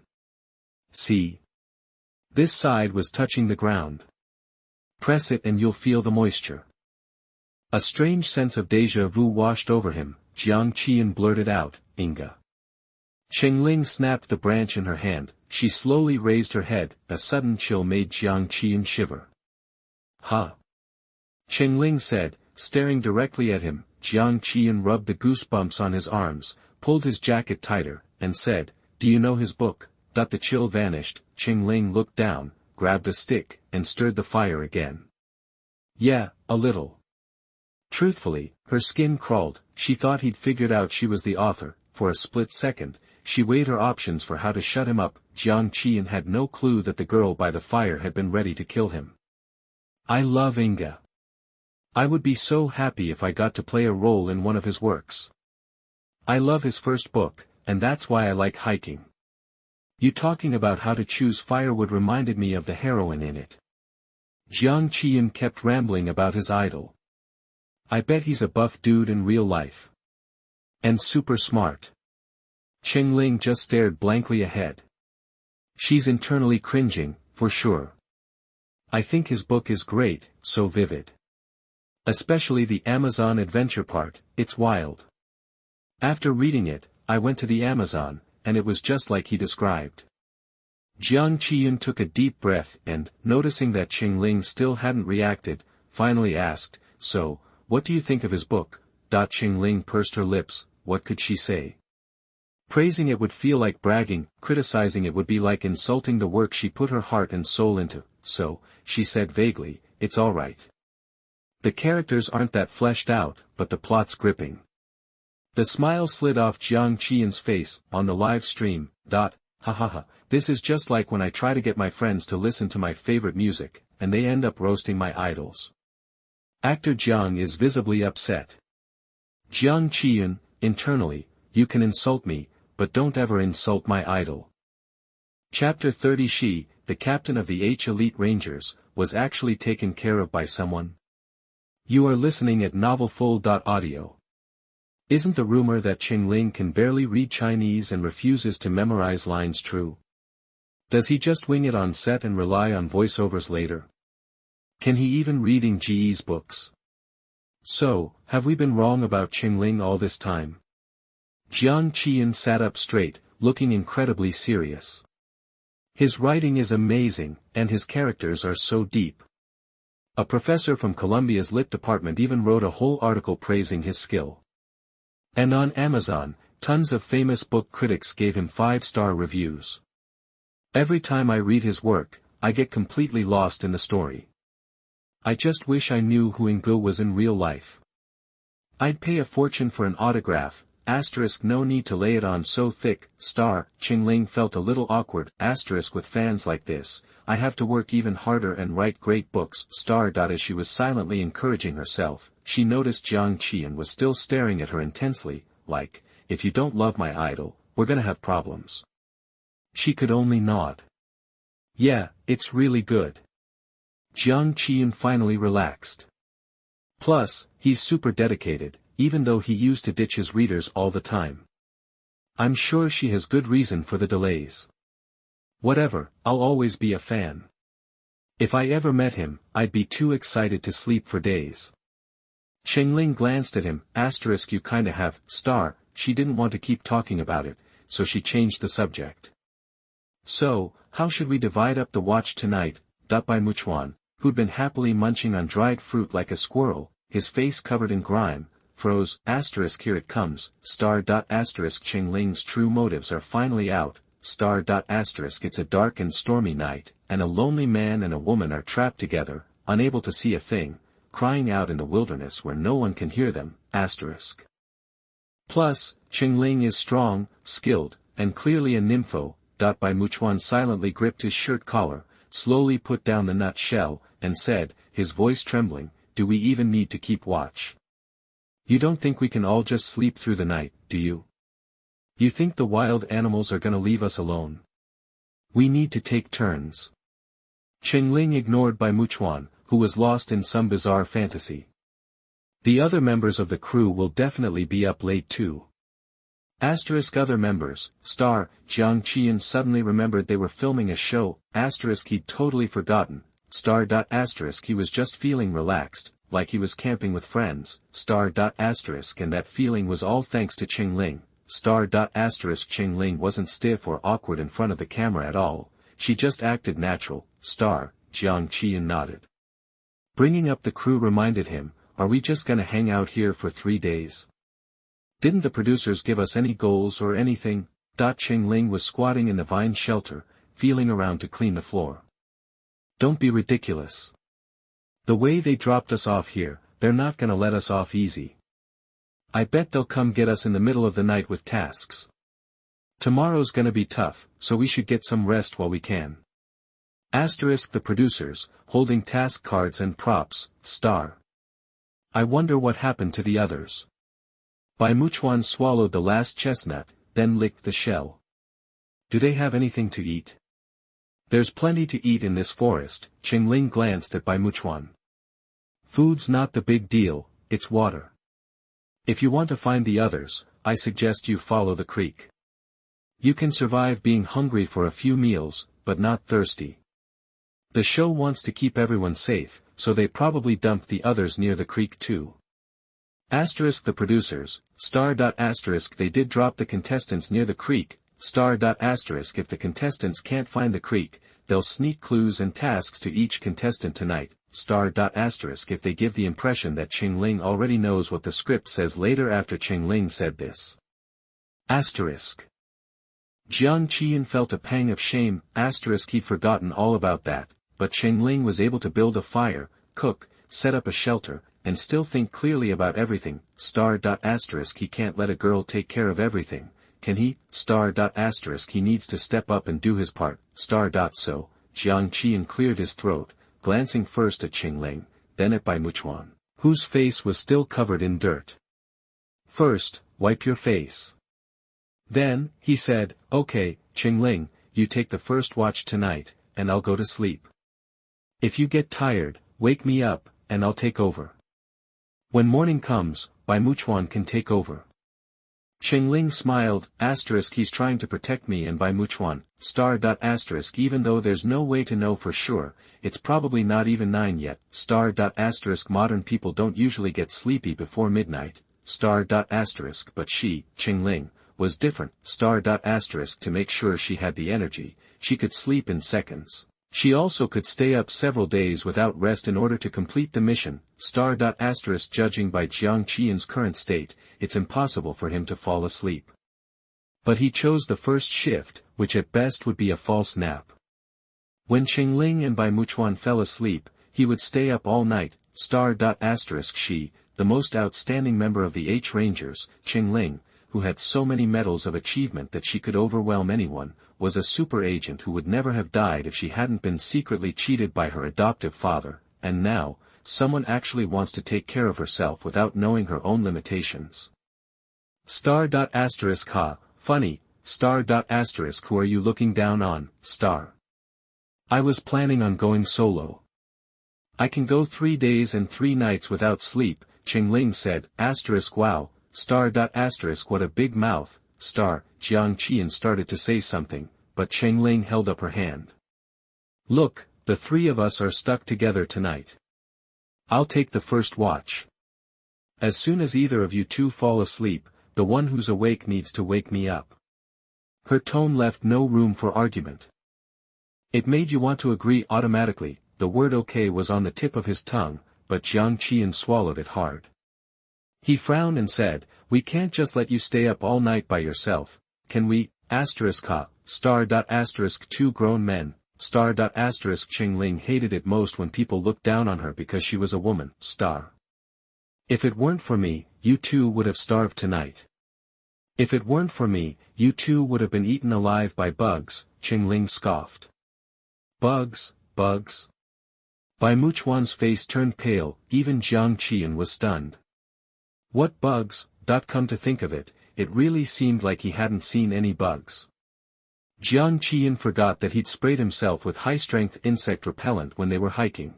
"See? This side was touching the ground. Press it and you'll feel the moisture." A strange sense of déjà vu washed over him. Jiang Qiyun blurted out, "Inga." Cheng Ling snapped the branch in her hand. She slowly raised her head. A sudden chill made Jiang Qiyun shiver. "Huh?" Cheng Ling said, staring directly at him. Jiang Qiyun rubbed the goosebumps on his arms, pulled his jacket tighter, and said, "Do you know his book?" The chill vanished. Cheng Ling looked down, grabbed a stick, and stirred the fire again. "Yeah, a little." Truthfully, her skin crawled. She thought he'd figured out she was the author. For a split second, she weighed her options for how to shut him up. Jiang Qiyan had no clue that the girl by the fire had been ready to kill him. "I love Inga." I would be so happy if I got to play a role in one of his works. I love his first book, and that's why I like hiking. You talking about how to choose firewood reminded me of the heroine in it. Jiang Qiyun kept rambling about his idol. I bet he's a buff dude in real life. And super smart. Cheng Ling just stared blankly ahead. She's internally cringing, for sure. I think his book is great, so vivid. Especially the Amazon adventure part, it's wild. After reading it, I went to the Amazon, and it was just like he described. Jiang Qiyun took a deep breath and, noticing that Cheng Ling still hadn't reacted, finally asked, "So, what do you think of his book?" Cheng Ling pursed her lips. What could she say? Praising it would feel like bragging, criticizing it would be like insulting the work she put her heart and soul into, so, she said vaguely, "It's alright. The characters aren't that fleshed out, but the plot's gripping." The smile slid off Jiang Qiyun's face, on the live stream, Ha ha ha, this is just like when I try to get my friends to listen to my favorite music, and they end up roasting my idols. Actor Jiang is visibly upset. Jiang Qiyun, internally, you can insult me, but don't ever insult my idol. Chapter 30. She, the captain of the Elite Rangers, was actually taken care of by someone. You are listening at novelfull.audio. Isn't the rumor that Cheng Ling can barely read Chinese and refuses to memorize lines true? Does he just wing it on set and rely on voiceovers later? Can he even read Ng Ji's books? So, have we been wrong about Cheng Ling all this time? Jiang Qiyun sat up straight, looking incredibly serious. His writing is amazing, and his characters are so deep. A professor from Columbia's Lit department even wrote a whole article praising his skill. And on Amazon, tons of famous book critics gave him 5-star reviews. Every time I read his work, I get completely lost in the story. I just wish I knew who Ng was in real life. I'd pay a fortune for an autograph, no need to lay it on so thick, Cheng Ling felt a little awkward, with fans like this, I have to work even harder and write great books, As she was silently encouraging herself, she noticed Jiang Qiyun was still staring at her intensely, like, if you don't love my idol, we're gonna have problems. She could only nod. Yeah, it's really good. Jiang Qiyun finally relaxed. Plus, he's super dedicated, even though he used to ditch his readers all the time. I'm sure she has good reason for the delays. Whatever, I'll always be a fan. If I ever met him, I'd be too excited to sleep for days. Cheng Ling glanced at him, you kinda have, she didn't want to keep talking about it, so she changed the subject. So, how should we divide up the watch tonight? By Muchuan, who'd been happily munching on dried fruit like a squirrel, his face covered in grime, froze, here it comes, Cheng Ling's true motives are finally out, it's a dark and stormy night, and a lonely man and a woman are trapped together, unable to see a thing, crying out in the wilderness where no one can hear them, Plus, Cheng Ling is strong, skilled, and clearly a nympho, Muchuan silently gripped his shirt collar, slowly put down the nut shell, and said, his voice trembling, do we even need to keep watch? You don't think we can all just sleep through the night, do you? You think the wild animals are gonna leave us alone? We need to take turns. Cheng Ling ignored by Muchuan, who was lost in some bizarre fantasy. The other members of the crew will definitely be up late too. Other members, Jiang Qiyun suddenly remembered they were filming a show, he'd totally forgotten, he was just feeling relaxed, like he was camping with friends, and that feeling was all thanks to Cheng Ling, Cheng Ling wasn't stiff or awkward in front of the camera at all, she just acted natural, Jiang Qiyun nodded. Bringing up the crew reminded him, are we just gonna hang out here for 3 days? Didn't the producers give us any goals or anything? Cheng Ling was squatting in the vine shelter, feeling around to clean the floor. Don't be ridiculous. The way they dropped us off here, they're not gonna let us off easy. I bet they'll come get us in the middle of the night with tasks. Tomorrow's gonna be tough, so we should get some rest while we can. The producers, holding task cards and props, I wonder what happened to the others. Bai Muchuan swallowed the last chestnut, then licked the shell. Do they have anything to eat? There's plenty to eat in this forest. Cheng Ling glanced at Bai Muchuan. Food's not the big deal, it's water. If you want to find the others, I suggest you follow the creek. You can survive being hungry for a few meals, but not thirsty. The show wants to keep everyone safe, so they probably dumped the others near the creek too. Asterisk the producers, **** they did drop the contestants near the creek, **** if the contestants can't find the creek, they'll sneak clues and tasks to each contestant tonight, **** if they give the impression that Cheng Ling already knows what the script says later after Cheng Ling said this. Asterisk. Jiang Qiyan felt a pang of shame, he'd forgotten all about that, but Cheng Ling was able to build a fire, cook, set up a shelter, and still think clearly about everything, he can't let a girl take care of everything, can he, he needs to step up and do his part, so, Jiang Qiyan cleared his throat, glancing first at Cheng Ling, then at Bai Muchuan, whose face was still covered in dirt. First, wipe your face. Then, he said, okay, Cheng Ling, you take the first watch tonight, and I'll go to sleep. If you get tired, wake me up, and I'll take over. When morning comes, Bai Muchuan can take over. Cheng Ling smiled, he's trying to protect me and Bai Muchuan, even though there's no way to know for sure, it's probably not even 9 yet, modern people don't usually get sleepy before midnight, but she, Cheng Ling, was different, to make sure she had the energy, she could sleep in seconds. She also could stay up several days without rest in order to complete the mission, judging by Jiang Qiyan's current state, it's impossible for him to fall asleep. But he chose the first shift, which at best would be a false nap. When Cheng Ling and Bai Muchuan fell asleep, he would stay up all night, she, the most outstanding member of the H Rangers, Cheng Ling, who had so many medals of achievement that she could overwhelm anyone, was a super agent who would never have died if she hadn't been secretly cheated by her adoptive father, and now, someone actually wants to take care of herself without knowing her own limitations. Ha, funny, who are you looking down on, ? I was planning on going solo. I can go 3 days and 3 nights without sleep, Cheng Ling said, wow, what a big mouth, Jiang Qiyan started to say something, but Cheng Ling held up her hand. Look, the 3 of us are stuck together tonight. I'll take the first watch. As soon as either of you 2 fall asleep, the one who's awake needs to wake me up. Her tone left no room for argument. It made you want to agree automatically, the word okay was on the tip of his tongue, but Jiang Qiyan swallowed it hard. He frowned and said, we can't just let you stay up all night by yourself, can we, ? 2 grown men, Cheng Ling hated it most when people looked down on her because she was a woman, If it weren't for me, you 2 would have starved tonight. If it weren't for me, you 2 would have been eaten alive by bugs, Cheng Ling scoffed. Bugs? Bai Muchuan's face turned pale, even Jiang Qiyan was stunned. What bugs? Come to think of it, it really seemed like he hadn't seen any bugs. Jiang Qiyan forgot that he'd sprayed himself with high-strength insect repellent when they were hiking.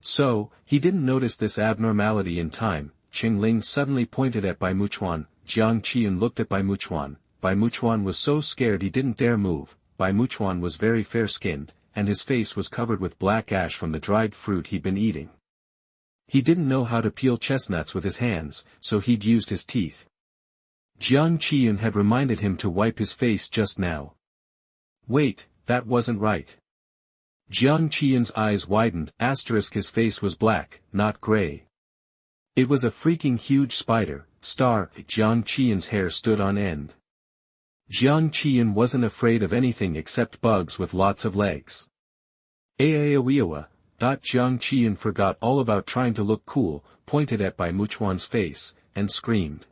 So, he didn't notice this abnormality in time. Cheng Ling suddenly pointed at Bai Muchuan, Jiang Qiyan looked at Bai Muchuan was so scared he didn't dare move, Bai Muchuan was very fair-skinned, and his face was covered with black ash from the dried fruit he'd been eating. He didn't know how to peel chestnuts with his hands, so he'd used his teeth. Jiang Qiyun had reminded him to wipe his face just now. Wait, that wasn't right. Jiang Qiyun's eyes widened, his face was black, not gray. It was a freaking huge spider, Jiang Qiyun's hair stood on end. Jiang Qiyun wasn't afraid of anything except bugs with lots of legs. Jiang Qiyun forgot all about trying to look cool, pointed at Bai Muchuan's face, and screamed.